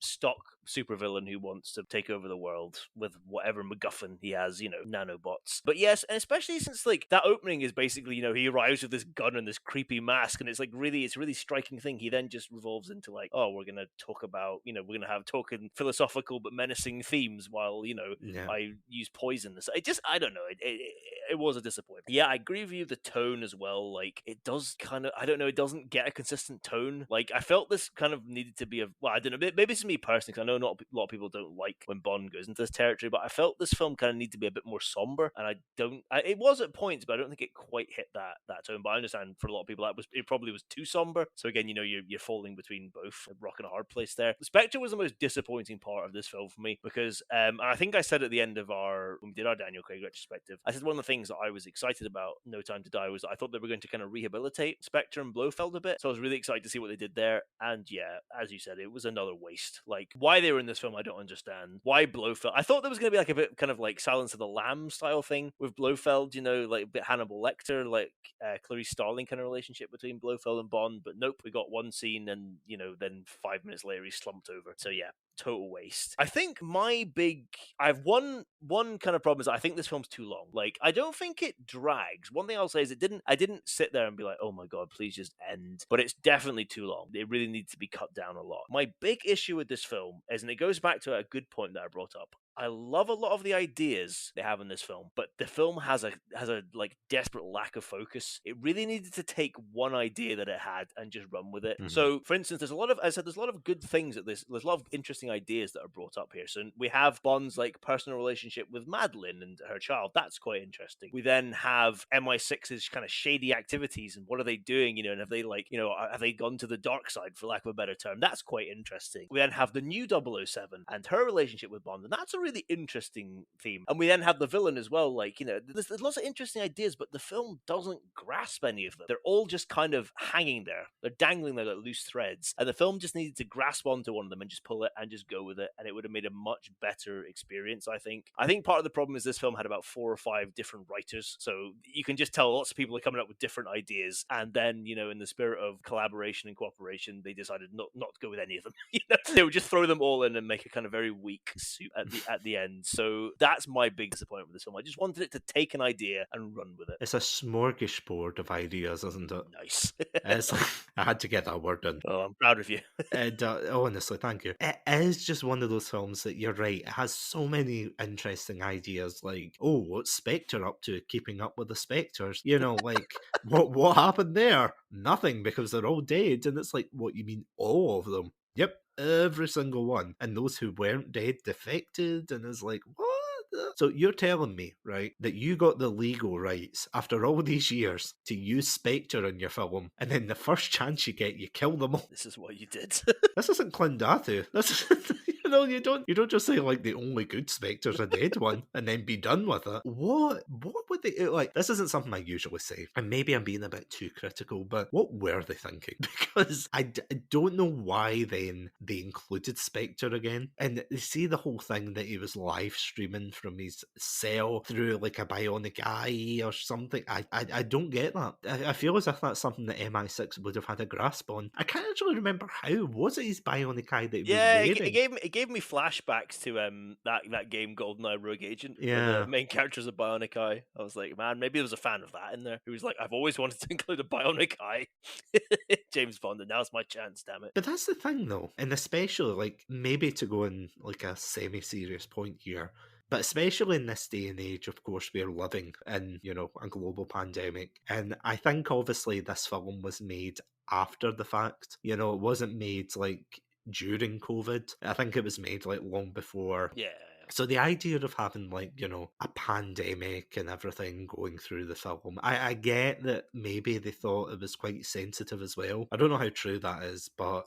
B: stock supervillain who wants to take over the world with whatever MacGuffin he has, nanobots. But yes, and especially since like that opening is basically he arrives with this gun and this creepy mask, and it's like it's a really striking thing. He then just revolves into like, oh, we're gonna talk about we're gonna have talking philosophical but menacing themes while I use poison. I don't know. It was a disappointment. Yeah, I agree with you. The tone as well, like it does kind of, I don't know, it doesn't get a consistent tone. Like I felt this kind of needed to be I don't know, maybe it's me personally, because I know not a lot of people don't like when Bond goes into this territory, but I felt this film kind of needed to be a bit more somber, and it was at points, but I don't think it quite hit that tone. But I understand for a lot of people it probably was too somber. So again, you're falling between both, a rock and a hard place there. Spectre was the most disappointing part of this film for me, because I think I said at the end of when we did our Daniel Craig retrospective, I said one of the things that I was excited about No Time to Die was that I thought they were going to kind of rehabilitate Spectre and Blofeld a bit. So I was really excited to see what they did there. And yeah, as you said, it was another waste. Like, why they were in this film, I don't understand. Why Blofeld? I thought there was going to be like a bit kind of like Silence of the Lambs style thing with Blofeld, like a bit Hannibal Lecter, like Clarice Starling kind of relationship between Blofeld and Bond. But nope, we got one scene and, then 5 minutes later he's slumped over. So yeah, total waste. I think I have one kind of problem is I think this film's too long. Like, I don't think it drags. One thing I'll say is I didn't sit there and be like, oh my god, please just end. But it's definitely too long. It really needs to be cut down a lot. My big issue with this film is, and it goes back to a good point that I brought up, I love a lot of the ideas they have in this film, but the film has a like desperate lack of focus. It really needed to take one idea that it had and just run with it. So, for instance, there's a lot of good things there's a lot of interesting ideas that are brought up here. So we have Bond's like personal relationship with Madeline and her child. That's quite interesting. We then have MI6's kind of shady activities and what are they doing, and have they have they gone to the dark side, for lack of a better term? That's quite interesting. We then have the new 007 and her relationship with Bond, and that's a really interesting theme. And we then have the villain as well. Like, there's lots of interesting ideas, but the film doesn't grasp any of them. They're all just kind of hanging there. They're dangling there like loose threads. And the film just needed to grasp onto one of them and just pull it and just go with it. And it would have made a much better experience, I think. I think part of the problem is this film had about 4 or 5 different writers. So you can just tell lots of people are coming up with different ideas. And then, in the spirit of collaboration and cooperation, they decided not to go with any of them. They would just throw them all in and make a kind of very weak soup at the end. So that's my big disappointment with this film. I just wanted it to take an idea and run with it.
A: It's a smorgasbord of ideas, isn't it?
B: Nice.
A: It's like, I had to get that word in.
B: Oh, I'm proud of you.
A: And honestly, thank you. It is just one of those films that you're right. It has so many interesting ideas, like, oh, what's Spectre up to? Keeping up with the Spectres, like what happened there? Nothing, because they're all dead. And it's like, what, you mean all of them? Yep, every single one. And those who weren't dead defected, and it's like, what? So you're telling me, right, that you got the legal rights after all these years to use Spectre in your film, and then the first chance you get, you kill them all.
B: This is what you did.
A: This isn't Clondatu. This isn't, you don't just say like the only good Spectre's a dead one and then be done with it. What would they like? This isn't something I usually say, and maybe I'm being a bit too critical, but what were they thinking? Because I don't know why then they included Spectre again, and you see the whole thing that he was live streaming from his cell through like a bionic eye or something. I don't get that. I feel as if that's something that MI6 would have had a grasp on. I can't actually remember how. Was it his bionic eye that he was wearing?
B: It gave me flashbacks to that game GoldenEye Rogue Agent.
A: Yeah,
B: where the main character's a bionic eye. I was like, man, maybe there was a fan of that in there who was like, I've always wanted to include a bionic eye. James Bond, and now's my chance, damn it.
A: But that's the thing though, and especially like maybe to go in like a semi-serious point here, but especially in this day and age, of course, we're living in, a global pandemic. And I think obviously this film was made after the fact. It wasn't made like during COVID. I think it was made like long before.
B: Yeah.
A: So the idea of having like, a pandemic and everything going through the film, I get that maybe they thought it was quite sensitive as well. I don't know how true that is, but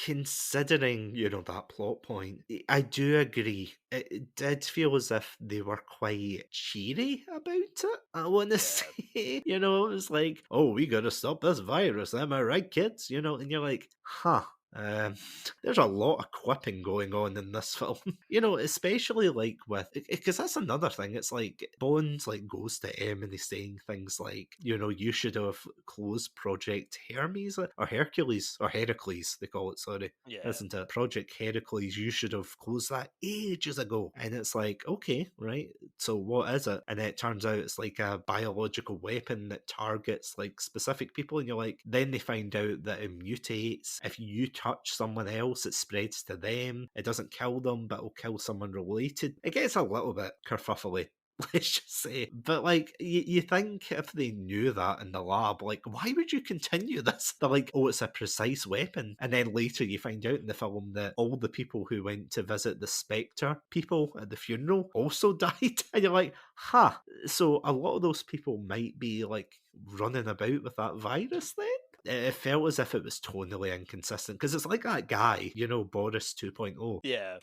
A: considering, that plot point, I do agree. It did feel as if they were quite cheery about it, I want to say. It was like, oh, we gotta stop this virus, am I right, kids? And you're like, huh. There's a lot of quipping going on in this film, especially like with, because that's another thing. It's like Bond like goes to M and he's saying things like, you should have closed Project Hermes or Hercules or Heracles, they call it, sorry, isn't it? Project Heracles, you should have closed that ages ago. And it's like, okay, right, so what is it? And it turns out it's like a biological weapon that targets like specific people, and you're like, then they find out that it mutates. If you touch someone else, it spreads to them. It doesn't kill them, but it'll kill someone related. It gets a little bit kerfuffly, let's just say. But like, you think if they knew that in the lab, like, why would you continue this? They're like, oh, it's a precise weapon. And then later you find out in the film that all the people who went to visit the Spectre people at the funeral also died. And you're like, huh. So a lot of those people might be like running about with that virus then? It felt as if it was tonally inconsistent, because it's like that guy, Boris 2.0.
B: Yeah.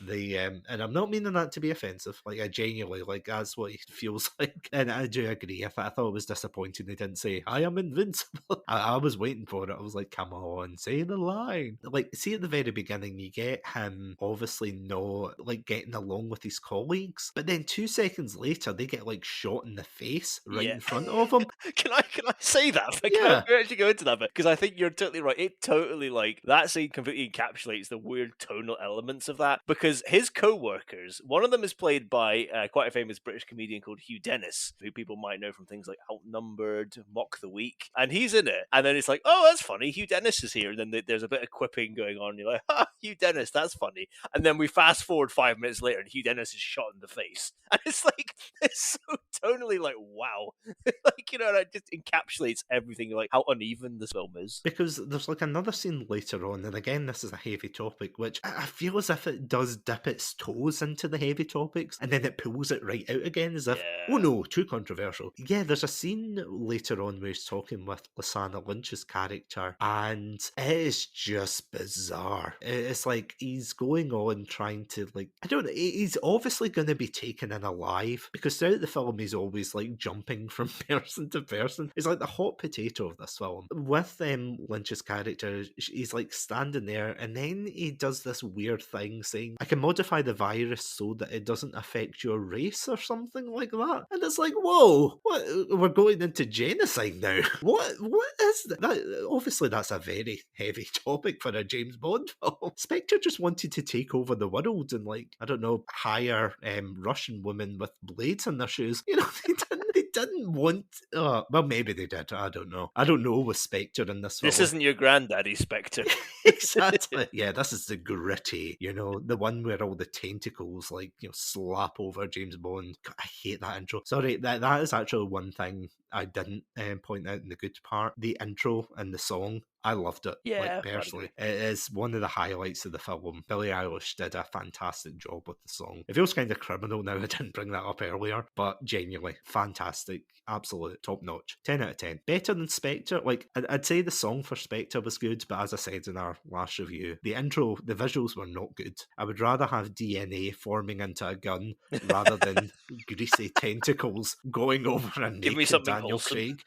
A: And I'm not meaning that to be offensive. Like, I genuinely, like, that's what he feels like. And I do agree. I thought it was disappointing they didn't say, I am invincible. I was waiting for it. I was like, come on, say the line. Like, see at the very beginning, you get him obviously not, like, getting along with his colleagues. But then 2 seconds later, they get, like, shot in the face right in front of him.
B: Can I say that? Like,
A: Yeah.
B: can I actually go into that bit? Because I think you're totally right. It totally, like, that scene completely encapsulates the weird tonal elements of that, because his co-workers, one of them is played by quite a famous British comedian called Hugh Dennis, who people might know from things like Outnumbered, Mock the Week, and he's in it. And then it's like, oh, that's funny, Hugh Dennis is here. And then there's a bit of quipping going on. And you're like, ha, Hugh Dennis, that's funny. And then we fast forward 5 minutes later, and Hugh Dennis is shot in the face. And it's like, it's so tonally like, wow. Like, you know, it just encapsulates everything, like how uneven this film is.
A: Because there's like another scene later on, and again, this is a heavy topic, which I feel as if it does dip its toes into the heavy topics, and then it pulls it right out again, as if, oh no, too controversial. Yeah, there's a scene later on where he's talking with Lysana Lynch's character, and it is just bizarre. It's like he's going on trying to, like, I don't know, he's obviously going to be taken in alive, because throughout the film he's always like jumping from person to person. He's like the hot potato of this film. With Lynch's character, he's like standing there, and then he does this weird thing saying, I can modify the virus so that it doesn't affect your race or something like that. And it's like, whoa, what? We're going into genocide now. What is that? Obviously that's a very heavy topic for a James Bond film. Spectre just wanted to take over the world and, like, I don't know, hire Russian women with blades in their shoes. You know, they didn't want... well, maybe they did. I don't know. I don't know with Spectre in this film.
B: This isn't your granddaddy, Spectre.
A: Exactly. Yeah, this is the gritty, you know, the one where all the tentacles, like, you know, slap over James Bond. God, I hate that intro. Sorry, that is actually one thing I didn't point out in the good part. The intro and the song, I loved it.
B: Yeah,
A: like, personally. It is one of the highlights of the film. Billie Eilish did a fantastic job with the song. It feels kind of criminal now I didn't bring that up earlier, but genuinely fantastic. Absolute top notch. 10 out of 10. Better than Spectre. Like, I'd say the song for Spectre was good, but as I said in our last review, the intro, the visuals were not good. I would rather have DNA forming into a gun rather than greasy tentacles going over a
B: Give me
A: naked
B: something
A: Daniel
B: wholesome.
A: Craig.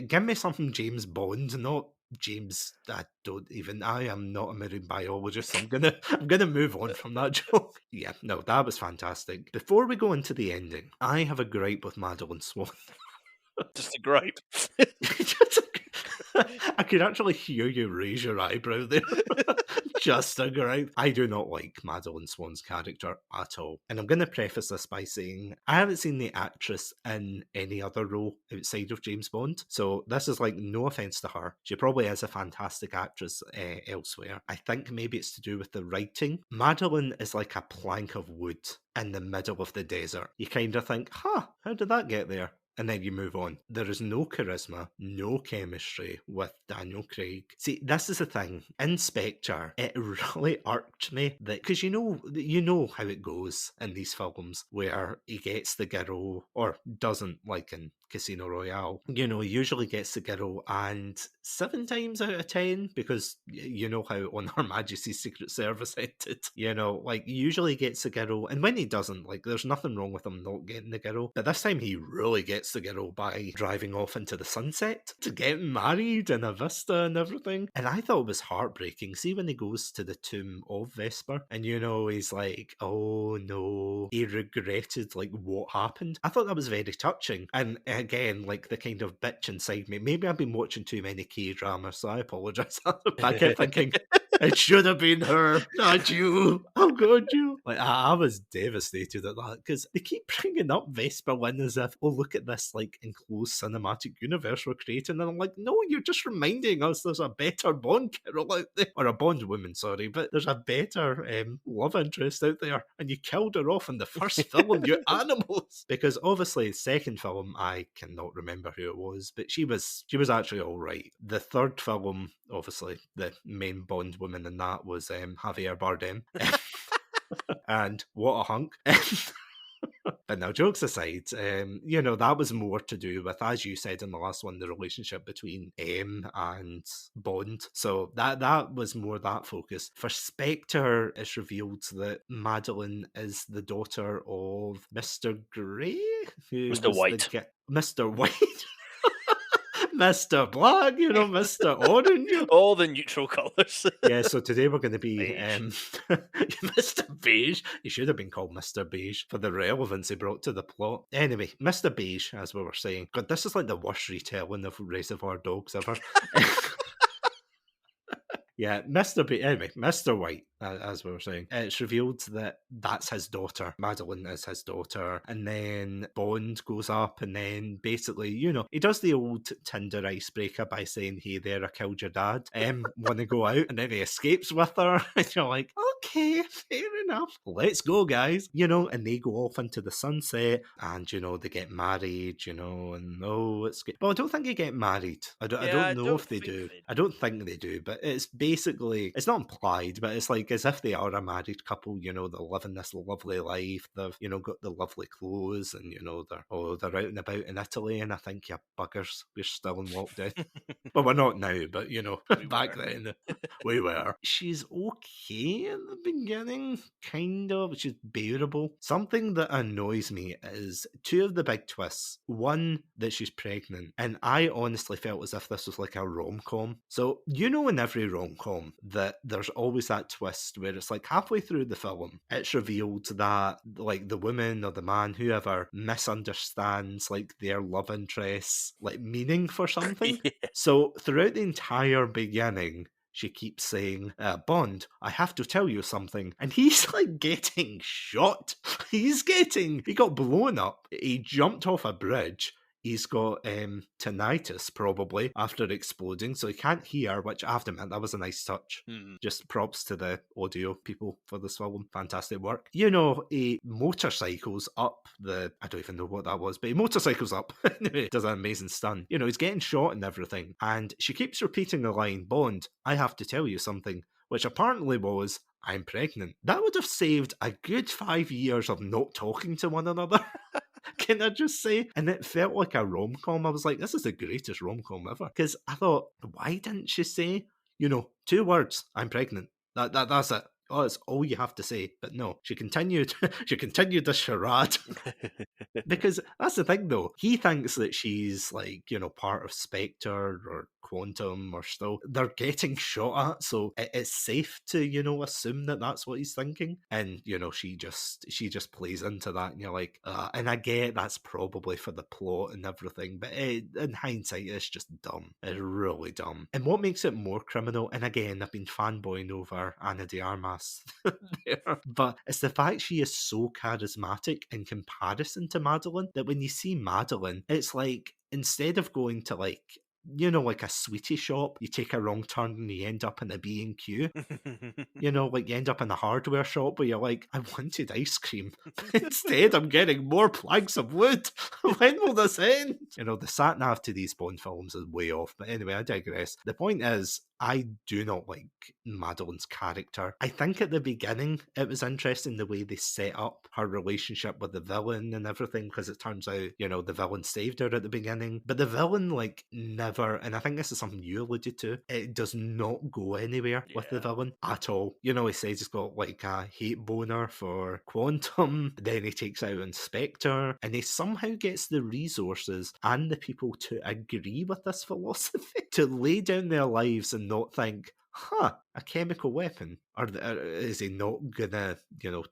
A: Give me something James Bond, not James. I am not a marine biologist. I'm gonna move on from that joke. Yeah, no, that was fantastic. Before we go into the ending, I have a gripe with Madeline Swan.
B: Just a gripe.
A: I could actually hear you raise your eyebrow there. Just a gripe. I do not like Madeline Swan's character at all. And I'm going to preface this by saying I haven't seen the actress in any other role outside of James Bond. So this is like no offence to her. She probably is a fantastic actress elsewhere. I think maybe it's to do with the writing. Madeline is like a plank of wood in the middle of the desert. You kind of think, how did that get there? And then you move on. There is no charisma, no chemistry with Daniel Craig. See, this is the thing. In Spectre, it really irked me that, because you know how it goes in these films where he gets the girl, or doesn't, like in Casino Royale. You know, he usually gets the girl, and 7 times out of 10, because you know how on Her Majesty's Secret Service ended, you know, like, he usually gets the girl, and when he doesn't, like, there's nothing wrong with him not getting the girl, but this time he really gets the girl by driving off into the sunset to get married in a vista and everything. And I thought it was heartbreaking. See, when he goes to the tomb of Vesper, and you know, he's like, oh no, he regretted like what happened. I thought that was very touching. And again, like, the kind of bitch inside me, maybe I've been watching too many K-dramas, so I apologise. I kept thinking, it should have been her, not you. Oh God, you. Like, I was devastated at that, because they keep bringing up Vesper Lynn as if, oh, look at this like enclosed cinematic universe we're creating. And I'm like, no, you're just reminding us there's a better Bond girl out there, or a Bond woman, sorry, but there's a better love interest out there, and you killed her off in the first film, you animals. Because obviously, the second film, I cannot remember who it was, but she was actually all right. The third film, obviously, the main Bond woman in that was Javier Bardem. And what a hunk. But now, jokes aside, you know, that was more to do with, as you said in the last one, the relationship between M and Bond. So that was more that focus. For Spectre, it's revealed that Madeline is the daughter of Mr. Grey?
B: Mr. White.
A: Mr. White. Mr. Black, Mr. Orange.
B: All the neutral colours.
A: Yeah, so today we're going to be
B: Beige.
A: Mr. Beige. He should have been called Mr. Beige for the relevance he brought to the plot. Anyway, Mr. Beige, as we were saying. God, this is like the worst retelling of Reservoir Dogs ever. Yeah, anyway, Mr. White, as we were saying, it's revealed that that's his daughter. Madeline is his daughter. And then Bond goes up and then basically, he does the old Tinder icebreaker by saying, hey there, I killed your dad. Want to go out? And then he escapes with her. And you're like, okay, fair enough. Let's go, guys. And they go off into the sunset and, they get married, and it's good. But I don't think they get married. I don't know if they do. I don't think they do, but it's basically, it's not implied, but it's like as if they are a married couple, they're living this lovely life, they've, got the lovely clothes, and, they're out and about in Italy, and I think, yeah, buggers, we're still in lockdown. Well, we're not now, but, back then, we were. She's okay at the beginning, kind of, she's bearable. Something that annoys me is two of the big twists. One, that she's pregnant, and I honestly felt as if this was like a rom-com. So, in every rom-com that there's always that twist where it's like halfway through the film, it's revealed that like the woman or the man, whoever, misunderstands like their love interest's like meaning for something.
B: Yeah.
A: So throughout the entire beginning, she keeps saying, Bond, I have to tell you something. And he's like getting shot. He got blown up. He jumped off a bridge. He's got tinnitus, probably, after exploding, so he can't hear, which I have to admit, that was a nice touch. Just props to the audio people for this film. Fantastic work. He motorcycles up I don't even know what that was, but he motorcycles up. Anyway, does an amazing stunt. He's getting shot and everything. And she keeps repeating the line, Bond, I have to tell you something, which apparently was, I'm pregnant. That would have saved a good 5 years of not talking to one another. Can I just say? And it felt like a rom-com. I was like, this is the greatest rom-com ever. Because I thought, why didn't she say, 2 words, I'm pregnant. That's it. Oh, it's all you have to say. But no, she continued the charade. Because that's the thing, though. He thinks that she's like, part of Spectre or Quantum or still. They're getting shot at, so it's safe to, assume that that's what he's thinking. And, she just plays into that, and you're like, and I get that's probably for the plot and everything, but in hindsight, it's just dumb. It's really dumb. And what makes it more criminal, and again, I've been fanboying over Ana de Armas there, but it's the fact she is so charismatic in comparison to Madeline, that when you see Madeline, it's like, instead of going to like a sweetie shop, you take a wrong turn and you end up in a B&Q. Like you end up in a hardware shop where you're like, I wanted ice cream. Instead, I'm getting more planks of wood. When will this end? The sat-nav to these Bond films is way off. But anyway, I digress. The point is, I do not like Madeline's character. I think at the beginning it was interesting the way they set up her relationship with the villain and everything, because it turns out, the villain saved her at the beginning. But the villain, like, never, and I think this is something you alluded to, it does not go anywhere with the villain at all. He says he's got like a hate boner for Quantum, then he takes out Inspector, and he somehow gets the resources and the people to agree with this philosophy, to lay down their lives and not think, a chemical weapon? Or is he not gonna,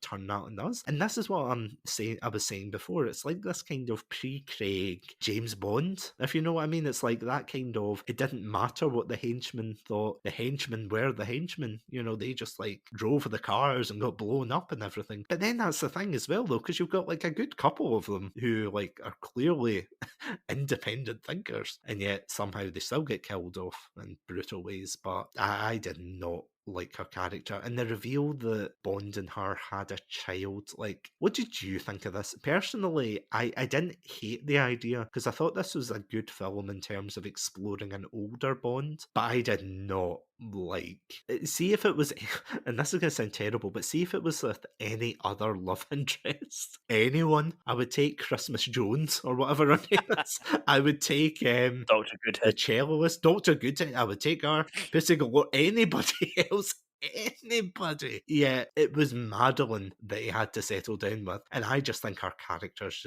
A: turn that on us? And this is what I was saying before. It's like this kind of pre-Craig James Bond, if you know what I mean. It's like that kind of, it didn't matter what the henchmen thought. The henchmen were the henchmen. They just like drove the cars and got blown up and everything. But then that's the thing as well, though, because you've got like a good couple of them who like are clearly independent thinkers, and yet somehow they still get killed off in brutal ways. But I did not like her character, and the reveal that Bond and her had a child, like, what did you think of this? Personally, I didn't hate the idea, because I thought this was a good film in terms of exploring an older Bond, but I did not like, see if it was, and this is going to sound terrible, but see if it was with any other love interest, anyone, I would take Christmas Jones or whatever her name is. I would take
B: Dr.
A: the
B: Goodhead.
A: celloist, Dr. Goodhead. I would take her. Pussy Galore, anybody else, anybody. Yeah, it was Madeline that he had to settle down with. And I just think her character's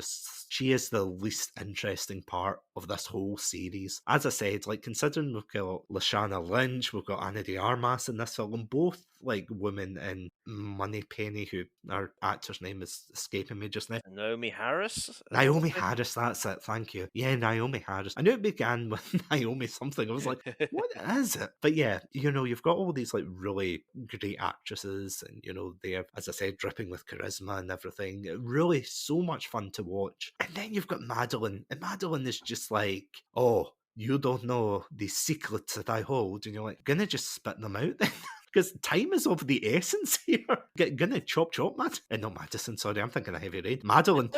A: she is the least interesting part of this whole series. As I said, like, considering we've got Lashana Lynch, we've got Anna de Armas in this film, both like women in Moneypenny, who our actor's name is escaping me just now.
B: Naomi Harris?
A: Naomi Harris, that's it, thank you. Yeah, Naomi Harris. I knew it began with Naomi something. I was like, what is it? But yeah, you've got all these like really great actresses, and they're, as I said, dripping with charisma and everything. Really so much fun to watch. And then you've got Madeline, and Madeline is just like, oh, you don't know the secrets that I hold, and you're like, gonna just spit them out then? Because time is of the essence here. Gonna chop, not Madison, sorry, I'm thinking of Heavy Rain. Madeline,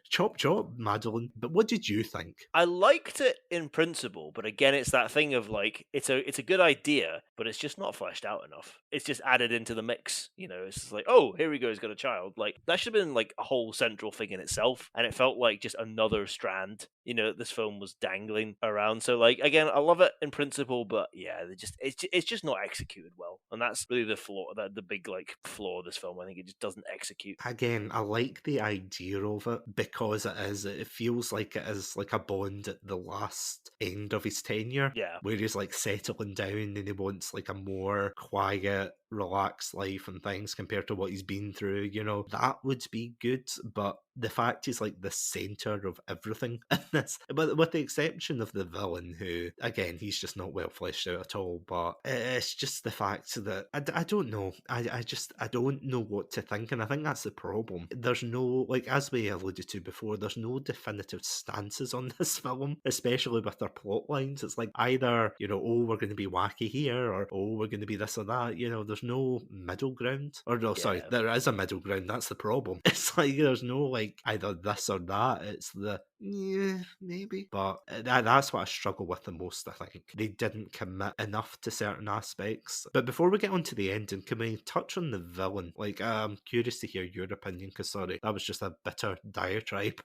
A: chop, Madeline. But what did you think?
B: I liked it in principle, but again, it's that thing of like, it's a good idea, but it's just not fleshed out enough. It's just added into the mix, it's just like, oh, here we go, he's got a child. Like, that should have been like a whole central thing in itself, and it felt like just another strand, this film was dangling around. So like, again, I love it in principle, but yeah, it's just not executed well. And that's really the flaw, the big like flaw of this film. I think it just doesn't execute.
A: Again, I like the idea of it because it feels like it is like a Bond at the last end of his tenure.
B: Yeah.
A: Where he's like settling down and he wants like a more quiet, relaxed life and things compared to what he's been through. That would be good, but the fact he's like the center of everything in this, but with the exception of the villain, who again, he's just not well fleshed out at all. But it's just the fact that I don't know. I don't know what to think, and I think that's the problem. There's no, like, as we alluded to before, there's no definitive stances on this film, especially with their plot lines. It's like either oh, we're going to be wacky here, or oh, we're going to be this or that. There's no middle ground, or no, sorry, there is a middle ground. That's the problem. It's like there's no like either this or that. It's the yeah, maybe. But that's what I struggle with the most, I think. They didn't commit enough to certain aspects. But before we get on to the ending, can we touch on the villain? Like, I'm curious to hear your opinion, because sorry, that was just a bitter diatribe.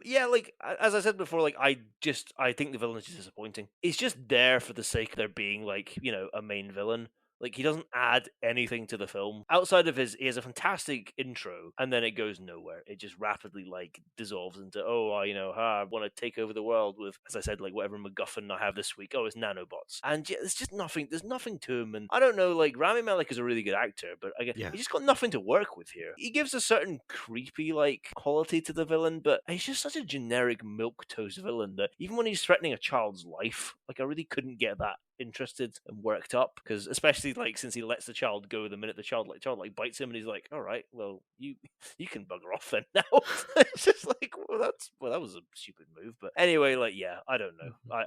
B: Yeah, like, as I said before, like, I think the villain is just disappointing. He's just there for the sake of there being, like, a main villain. Like, he doesn't add anything to the film. Outside of he has a fantastic intro, and then it goes nowhere. It just rapidly, like, dissolves into, I want to take over the world with, as I said, like, whatever MacGuffin I have this week. Oh, it's nanobots. And yeah, there's just nothing, there's nothing to him. And I don't know, like, Rami Malek is a really good actor, but again, he's just got nothing to work with here. He gives a certain creepy, like, quality to the villain, but he's just such a generic milquetoast villain that even when he's threatening a child's life, like, I really couldn't get that interested and worked up, because especially like since he lets the child go the minute the child bites him, and he's like, all right, well, you can bugger off then now. It's just like, that was a stupid move. But anyway, like, yeah, I don't know. I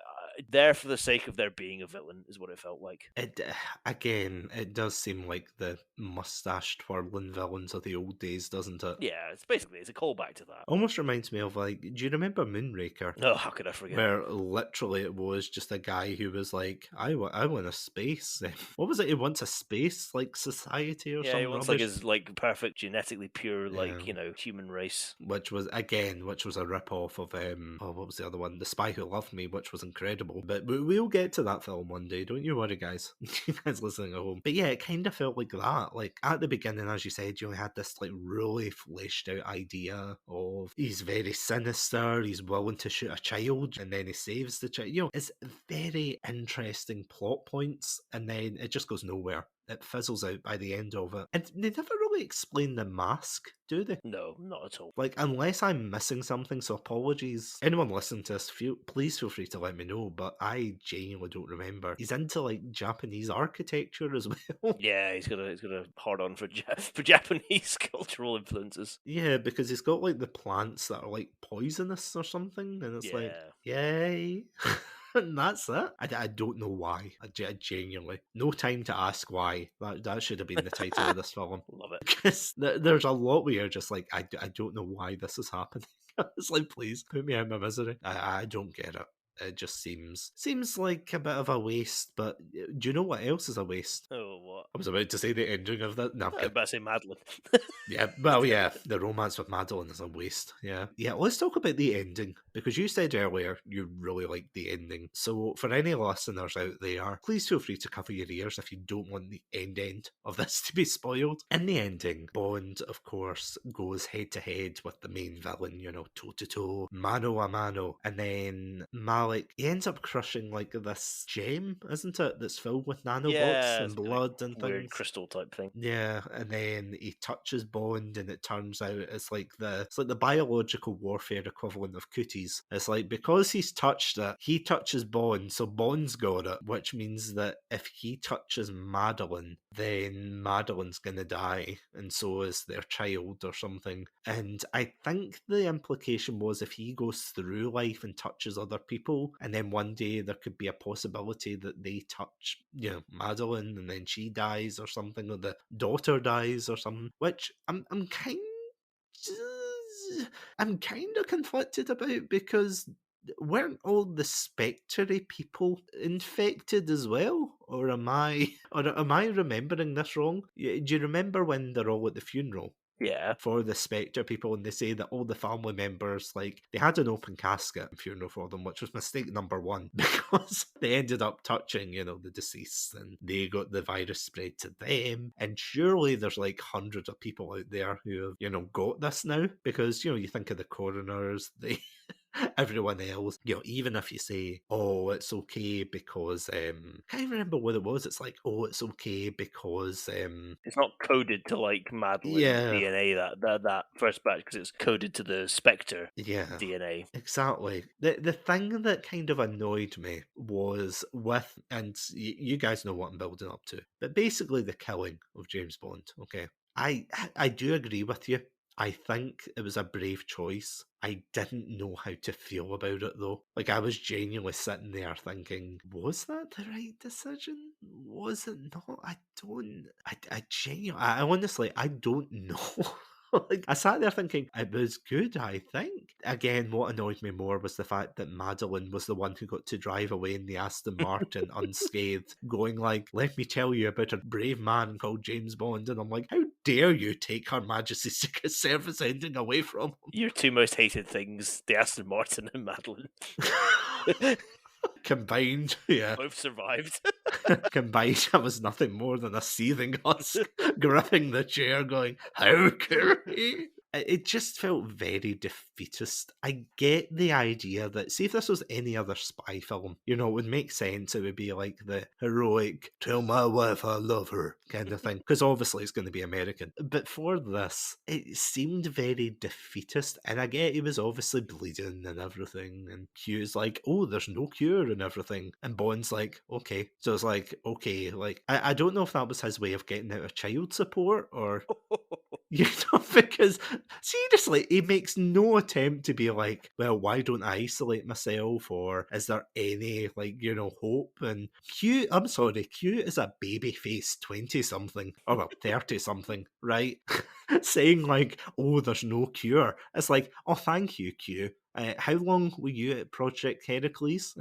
B: there for the sake of there being a villain is what it felt like.
A: It does seem like the mustache twirling villains of the old days, doesn't it?
B: Yeah, it's a callback to that.
A: Almost reminds me of, like, do you remember Moonraker?
B: No, how could I forget?
A: Where literally it was just a guy who was like, I want a space. What was it? He wants a space, like, society or something.
B: Yeah, he wants like his like perfect, genetically pure, like, human race.
A: Which was a rip-off of what was the other one? The Spy Who Loved Me, which was incredible. But we'll get to that film one day, don't you worry, guys. You guys listening at home. But yeah, it kind of felt like that. Like, at the beginning, as you said, you only had this like really fleshed out idea of he's very sinister, he's willing to shoot a child, and then he saves the child. It's very interesting plot points, and then it just goes nowhere. It fizzles out by the end of it. And they never really explain the mask, do they?
B: No, not at all.
A: Like, unless I'm missing something, so apologies. Anyone listening to this, please feel free to let me know, but I genuinely don't remember. He's into, like, Japanese architecture as well.
B: Yeah, he's got a hard on for Japanese cultural influences.
A: Yeah, because he's got, like, the plants that are, like, poisonous or something, and it's like, yay. And that's it. I don't know why. I genuinely. No time to ask why. That should have been the title of this film.
B: Love it.
A: Because there's a lot where you're just like, I don't know why this is happening. It's like, please, put me out of my misery. I don't get it. It just seems like a bit of a waste. But do you know what else is a waste?
B: Oh, what?
A: was about to say the ending of that. No, I'm
B: I was
A: kidding.
B: about to say Madeline.
A: Yeah, well, yeah, the romance with Madeline is a waste. Yeah. Let's talk about the ending, because you said earlier you really liked the ending. So, for any listeners out there, please feel free to cover your ears if you don't want the end of this to be spoiled. In the ending, Bond, of course, goes head to head with the main villain, toe to toe, mano a mano, and then Malik, he ends up crushing like this gem, isn't it? That's filled with nanobots
B: Yeah,
A: and blood and
B: weird
A: things.
B: crystal type thing.
A: Yeah, and then he touches Bond, and it turns out it's like the biological warfare equivalent of cooties. It's like, because he's touched it, he touches Bond, so Bond's got it, which means that if he touches Madeline, then Madeline's gonna die, and so is their child or something. And I think the implication was, if he goes through life and touches other people, and then one day there could be a possibility that they touch, Madeline, and then she dies or something, or the daughter dies or something, which I'm kind of conflicted about, because weren't all the spectre people infected as well? Or am I remembering this wrong? Do you remember when they're all at the funeral
B: Yeah.
A: for the spectre people, and they say that all the family members, like, they had an open casket funeral for them, which was mistake number one, because they ended up touching, the deceased, and they got the virus spread to them. And surely there's like hundreds of people out there who have, got this now, because, you think of the coroners, everyone else, even if you say, oh, it's okay because can't even remember what it was. It's like, oh, it's okay because
B: it's not coded to like Madeline DNA, that first batch, because it's coded to the Spectre DNA.
A: Exactly. The thing that kind of annoyed me was with, and you guys know what I'm building up to, but basically the killing of James Bond. Okay, I do agree with you. I think it was a brave choice. I didn't know how to feel about it, though. Like, I was genuinely sitting there thinking, was that the right decision? Was it not? I honestly, I don't know. Like, I sat there thinking, it was good, I think. Again, what annoyed me more was the fact that Madeline was the one who got to drive away in the Aston Martin unscathed, going like, let me tell you about a brave man called James Bond. And I'm like, how dare you take Her Majesty's Secret Service ending away from him?
B: Your two most hated things, the Aston Martin and Madeline.
A: Combined, yeah.
B: Both survived.
A: Combined, I was nothing more than a seething husk gripping the chair going, how could he? It just felt very defeatist. I get the idea that, see, if this was any other spy film, it would make sense. It would be like the heroic, tell my wife I love her kind of thing, because obviously it's going to be American. But for this, it seemed very defeatist, and I get he was obviously bleeding and everything, and Q's like, oh, there's no cure and everything, and Bond's like, okay. So it's like, okay, like, I don't know if that was his way of getting out of child support, or... because seriously, he makes no attempt to be like, well, why don't I isolate myself, or is there any, like, hope? And Q is a baby-faced 20-something, or well, 30-something, right? Saying like, oh, there's no cure. It's like, oh, thank you, Q. How long were you at Project Heracles?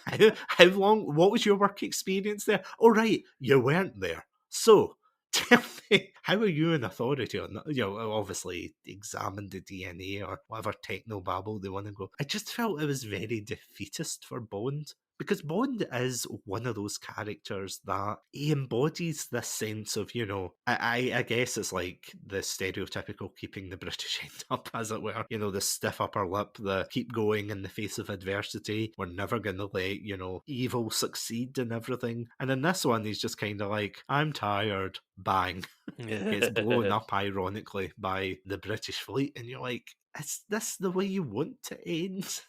A: How long? What was your work experience there? Oh, right, you weren't there. So, tell me, how are you an authority on that? Obviously examine the DNA or whatever technobabble they want to go. I just felt it was very defeatist for Bond. Because Bond is one of those characters that he embodies this sense of, I guess it's like the stereotypical keeping the British end up, as it were. The stiff upper lip, the keep going in the face of adversity. We're never going to let, evil succeed and everything. And in this one, he's just kind of like, I'm tired, bang. Gets blown up, ironically, by the British fleet. And you're like, is this the way you want to end?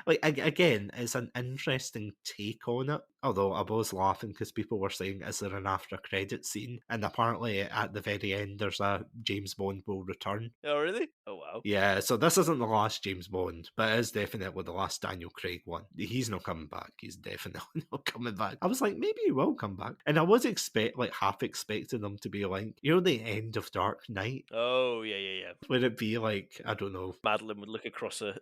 A: Like, again, it's an interesting take on it. Although I was laughing because people were saying, is there an after credit scene? And apparently at the very end, there's a James Bond will return.
B: Oh, really? Oh, wow.
A: Yeah, so this isn't the last James Bond, but it is definitely the last Daniel Craig one. He's not coming back. He's definitely not coming back. I was like, maybe he will come back. And I was half expecting them to be like, the end of Dark Knight.
B: Oh, yeah.
A: Would it be like, I don't know.
B: Madeline would look across a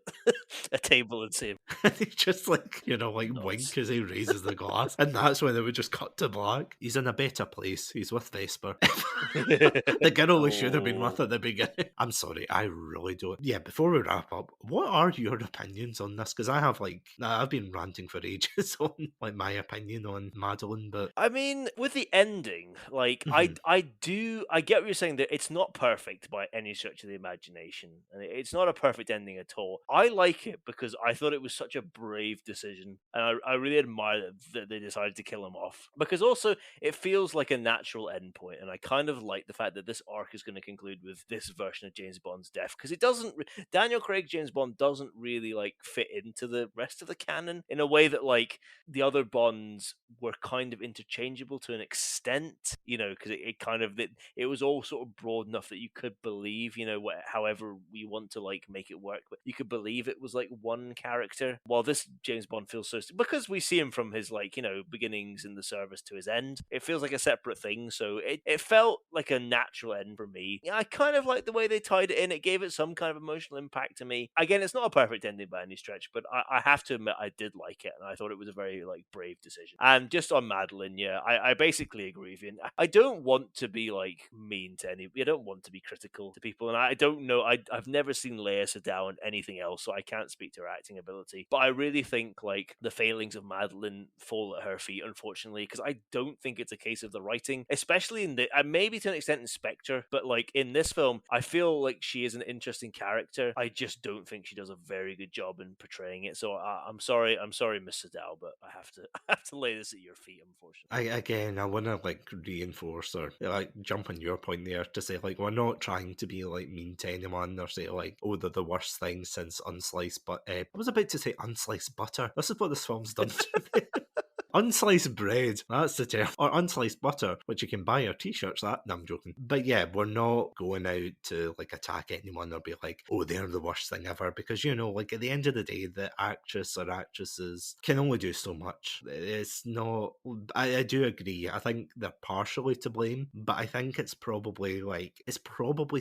B: table and say,
A: He just like, wink as he raises the glass. glass. And that's when it would just cut to black. He's in a better place. He's with Vesper. The girl we should have been with at the beginning. I'm sorry, I really don't. Yeah, before we wrap up, what are your opinions on this? Because I have I've been ranting for ages on like my opinion on Madeline, but
B: I mean, with the ending, like
A: Mhm.
B: I get what you're saying, that it's not perfect by any stretch of the imagination, and it's not a perfect ending at all. I like it because I thought it was such a brave decision, and I really admire that they decided to kill him off, because also it feels like a natural endpoint, and I kind of like the fact that this arc is going to conclude with this version of James Bond's death, because it doesn't Daniel Craig James Bond doesn't really like fit into the rest of the canon in a way that like the other Bonds were kind of interchangeable to an extent, you know, because it kind of it was all sort of broad enough that you could believe, you know, however we want to like make it work, but you could believe it was like one character. While this James Bond feels so, because we see him from his like, you know, beginnings in the service to his end, it feels like a separate thing. So it felt like a natural end for me. Yeah, I kind of like the way they tied it in. It gave it some kind of emotional impact to me. Again, it's not a perfect ending by any stretch, but I have to admit I did like it, and I thought it was a very like brave decision. And just on Madeline, yeah, I basically agree with you. And I don't want to be like mean to any. I don't want to be critical to people, and I don't know. I've never seen Leia Seydoux in anything else, so I can't speak to her acting ability. But I really think like the failings of Madeline fall at her feet, unfortunately, because I don't think it's a case of the writing, especially in the maybe to an extent in Spectre, but like in this film, I feel like she is an interesting character. I just don't think she does a very good job in portraying it. So I'm sorry, Miss Seydoux, but I have to I have to lay this at your feet, unfortunately.
A: I want to like reinforce or like jump on your point there to say like we're not trying to be like mean to anyone or say like, oh, they're the worst thing since unsliced. But I was about to say unsliced butter. This is what this film's done to me. Unsliced bread, that's the term. Or unsliced butter, which you can buy your t-shirts that. No, I'm joking. But yeah, we're not going out to like attack anyone or be like, oh, they're the worst thing ever. Because, you know, like at the end of the day, the actress or actresses can only do so much. It's not, I do agree. I think they're partially to blame, but I think it's probably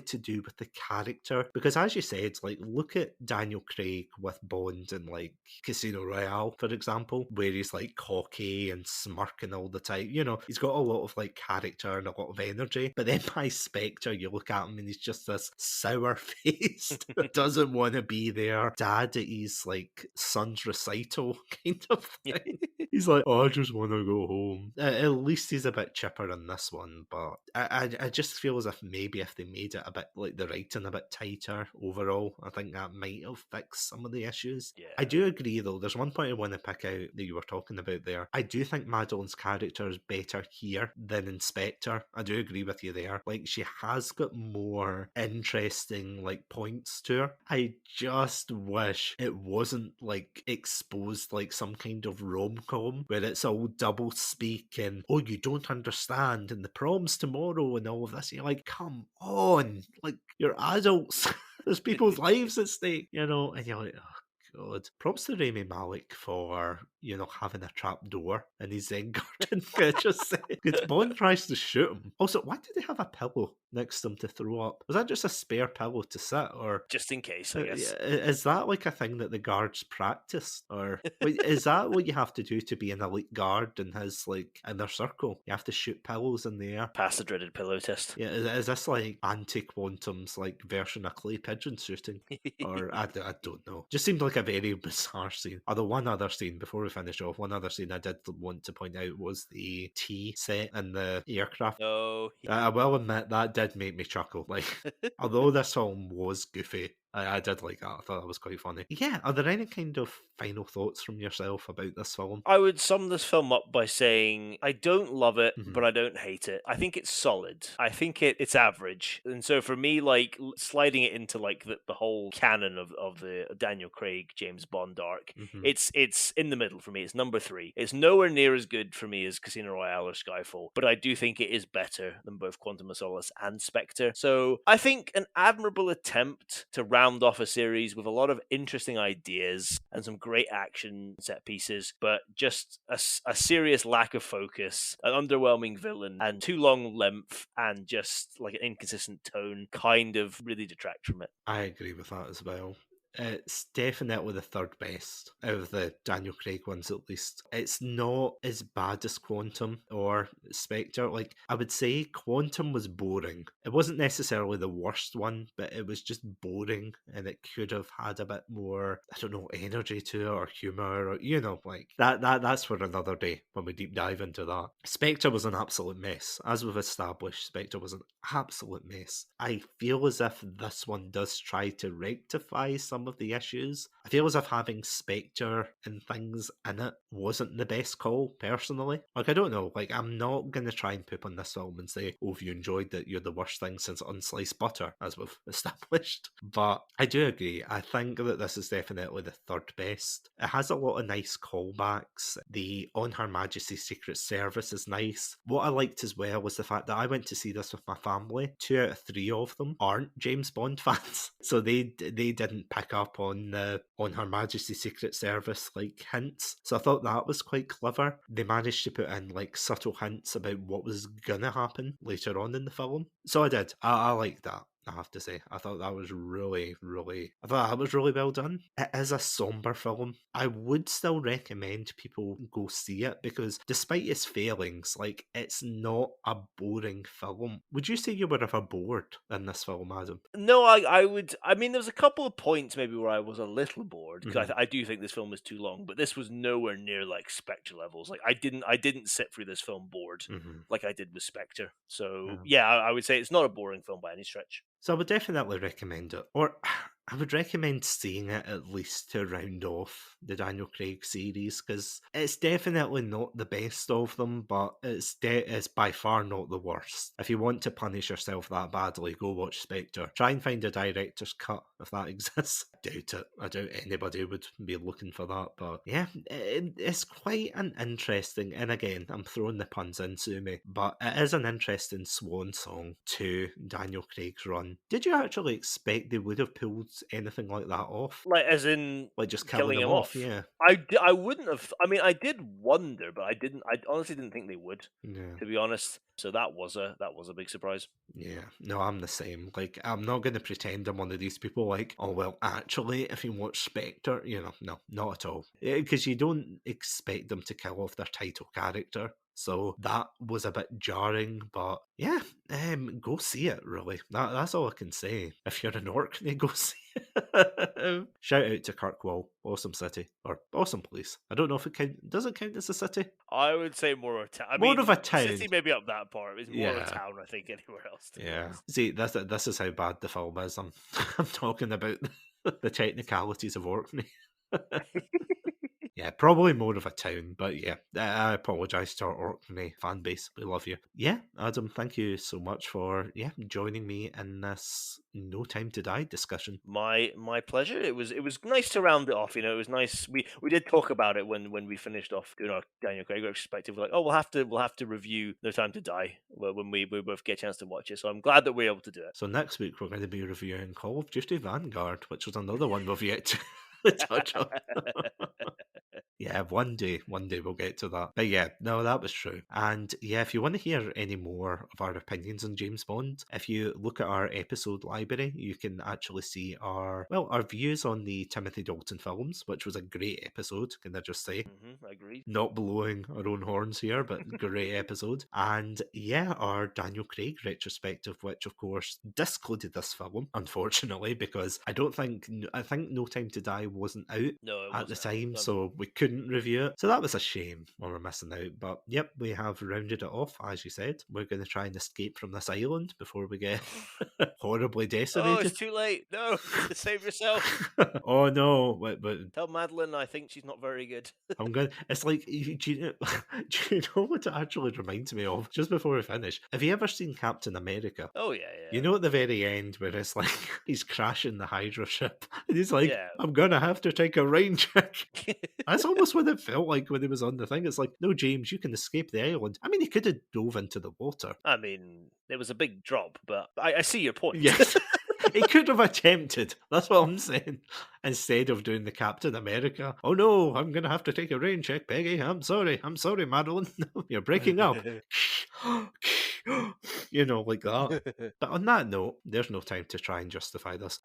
A: to do with the character. Because as you said, like, look at Daniel Craig with Bond and like Casino Royale, for example, where he's like cocky and smirking all the time. You know, he's got a lot of like character and a lot of energy. But then by Spectre, you look at him and he's just this sour faced, doesn't want to be there. Dad at his like son's recital kind of thing. He's like, oh, I just want to go home. At least he's a bit chipper in this one, but I just feel as if maybe if they made it a bit like the writing a bit tighter overall, I think that might have fixed some of the issues.
B: Yeah.
A: I do agree though. There's one point I want to pick out that you were talking about there. I do think Madeline's character is better here than in Spectre. I do agree with you there. Like, she has got more interesting like points to her. I just wish it wasn't like exposed like some kind of rom-com where it's all double speak and oh, you don't understand and the prom's tomorrow and all of this. You're like, come on, like, you're adults. There's people's lives at stake, you know, and you're like, oh God. Props to Rami Malek for, you know, having a trap door in his Zen garden. Can I just say? Because Bond tries to shoot him. Also, why did they have a pillow next to him to throw up? Was that just a spare pillow to sit? Or
B: just in case, I guess.
A: Is that like a thing that the guards practice? Or wait, is that what you have to do to be an elite guard in his like inner circle? You have to shoot pillows in the air.
B: Pass the dreaded pillow test.
A: Yeah, is this like anti-quantum's like version of clay pigeon shooting? Or I don't know. Just seemed like a very bizarre scene. Although one other scene, before we finish off, one other scene I did want to point out was the tea set in the aircraft.
B: No.
A: I will admit that did make me chuckle. Like, although this film was goofy, I did like that. I thought that was quite funny. Yeah, are there any kind of final thoughts from yourself about this film?
B: I would sum this film up by saying I don't love it,
A: Mhm.
B: but I don't hate it. I think it's solid. I think it's average. And so for me, like sliding it into like the whole canon of the Daniel Craig James Bond arc,
A: Mhm.
B: it's in the middle for me. It's number 3. It's nowhere near as good for me as Casino Royale or Skyfall, but I do think it is better than both Quantum of Solace and Spectre. So I think an admirable attempt to round off a series with a lot of interesting ideas and some great action set pieces, but just a serious lack of focus, an underwhelming villain, and too long length, and just like an inconsistent tone kind of really detract from it.
A: I agree with that as well. It's definitely the third best out of the Daniel Craig ones, at least. It's not as bad as Quantum or Spectre. Like, I would say Quantum was boring. It wasn't necessarily the worst one, but it was just boring, and it could have had a bit more, I don't know, energy to it or humour, or, like that's for another day when we deep dive into that. Spectre was an absolute mess. As we've established, Spectre was an absolute mess. I feel as if this one does try to rectify some of the issues. I feel as if having Spectre and things in it wasn't the best call, personally. Like, I don't know, like, I'm not going to try and poop on this film and say, oh, if you enjoyed it, you're the worst thing since unsliced butter, as we've established. But I do agree. I think that this is definitely the third best. It has a lot of nice callbacks. The On Her Majesty's Secret Service is nice. What I liked as well was the fact that I went to see this with my family. 2 out of 3 of them aren't James Bond fans, so they didn't pick up on the On Her Majesty's Secret Service like hints. So I thought that was quite clever. They managed to put in like subtle hints about what was gonna happen later on in the film. So I did. I liked that. I have to say, I thought that was really well done. It is a somber film. I would still recommend people go see it because despite its failings, like, it's not a boring film. Would you say you were ever bored in this film, Adam?
B: No, I would. I mean, there was a couple of points maybe where I was a little bored because I do think this film is too long, but this was nowhere near like Spectre levels. Like, I didn't sit through this film bored like I did with Spectre. So yeah, I would say it's not a boring film by any stretch.
A: So I would definitely recommend it. Or I would recommend seeing it at least to round off the Daniel Craig series, because it's definitely not the best of them, but it's by far not the worst. If you want to punish yourself that badly, go watch Spectre. Try and find a director's cut if that exists. I doubt it. I doubt anybody would be looking for that, but yeah, it's quite an interesting, and again, I'm throwing the puns into me, but it is an interesting swan song to Daniel Craig's run. Did you actually expect they would have pulled anything like that off?
B: Like, as in,
A: like just killing him off? Yeah.
B: I wouldn't have. I mean, I did wonder, but I didn't. I honestly didn't think they would.
A: Yeah.
B: To be honest, so that was a big surprise.
A: Yeah, no, I'm the same. Like, I'm not going to pretend I'm one of these people like, oh, well, actually, if you watch Spectre, no, not at all. Because you don't expect them to kill off their title character. So that was a bit jarring, but yeah, go see it, really. That's all I can say. If you're in Orkney, go see it. Shout out to Kirkwall, awesome city, or awesome place. I don't know if does it count as a city?
B: I would say more of a town.
A: More of a town.
B: City maybe up that part. It's more of a town, I think, anywhere else.
A: Yeah. See, this is how bad the film is. I'm talking about the technicalities of Orkney. Yeah, probably more of a town, but yeah, I apologise to our Orkney fan base. We love you. Yeah, Adam, thank you so much for joining me in this No Time to Die discussion.
B: My pleasure. It was nice to round it off. It was nice. We did talk about it when we finished off doing our Daniel Craig retrospective. We're like, oh, we'll have to review No Time to Die when we both get a chance to watch it. So I'm glad that we're able to do it.
A: So next week we're going to be reviewing Call of Duty Vanguard, which was another one we've yet to touch on. Yeah, one day we'll get to that. But yeah, no, that was true. And yeah, if you want to hear any more of our opinions on James Bond, if you look at our episode library, you can actually see our views on the Timothy Dalton films, which was a great episode, can I just say?
B: I agree.
A: Not blowing our own horns here, but great episode. And yeah, our Daniel Craig retrospective, which of course discluded this film, unfortunately, because I think No Time to Die wasn't out at the time, so we couldn't review it. So that was a shame when we're missing out. But yep, we have rounded it off, as you said. We're going to try and escape from this island before we get horribly decimated.
B: Oh, it's too late. No, save yourself.
A: Oh no. Wait.
B: Tell Madeline I think she's not very good.
A: I'm going. It's like, do you know what it actually reminds me of? Just before we finish, have you ever seen Captain America?
B: Oh yeah.
A: You know at the very end where it's like he's crashing the Hydra ship and he's like, I'm gonna have to take a rain check. That's almost what it felt like when he was on the thing. It's like, no, James, you can escape the island. I mean, he could have dove into the water.
B: I mean, it was a big drop, but I see your point.
A: Yes. He could have attempted. That's what I'm saying. Instead of doing the Captain America. Oh no, I'm going to have to take a rain check, Peggy. I'm sorry, Madeline. You're breaking up. You know, like that. But on that note, there's no time to try and justify this.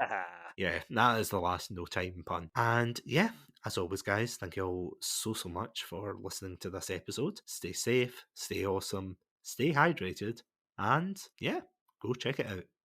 A: Yeah, that is the last no time pun. And yeah, as always, guys, thank you all so much for listening to this episode. Stay safe, stay awesome, stay hydrated, and yeah, go check it out.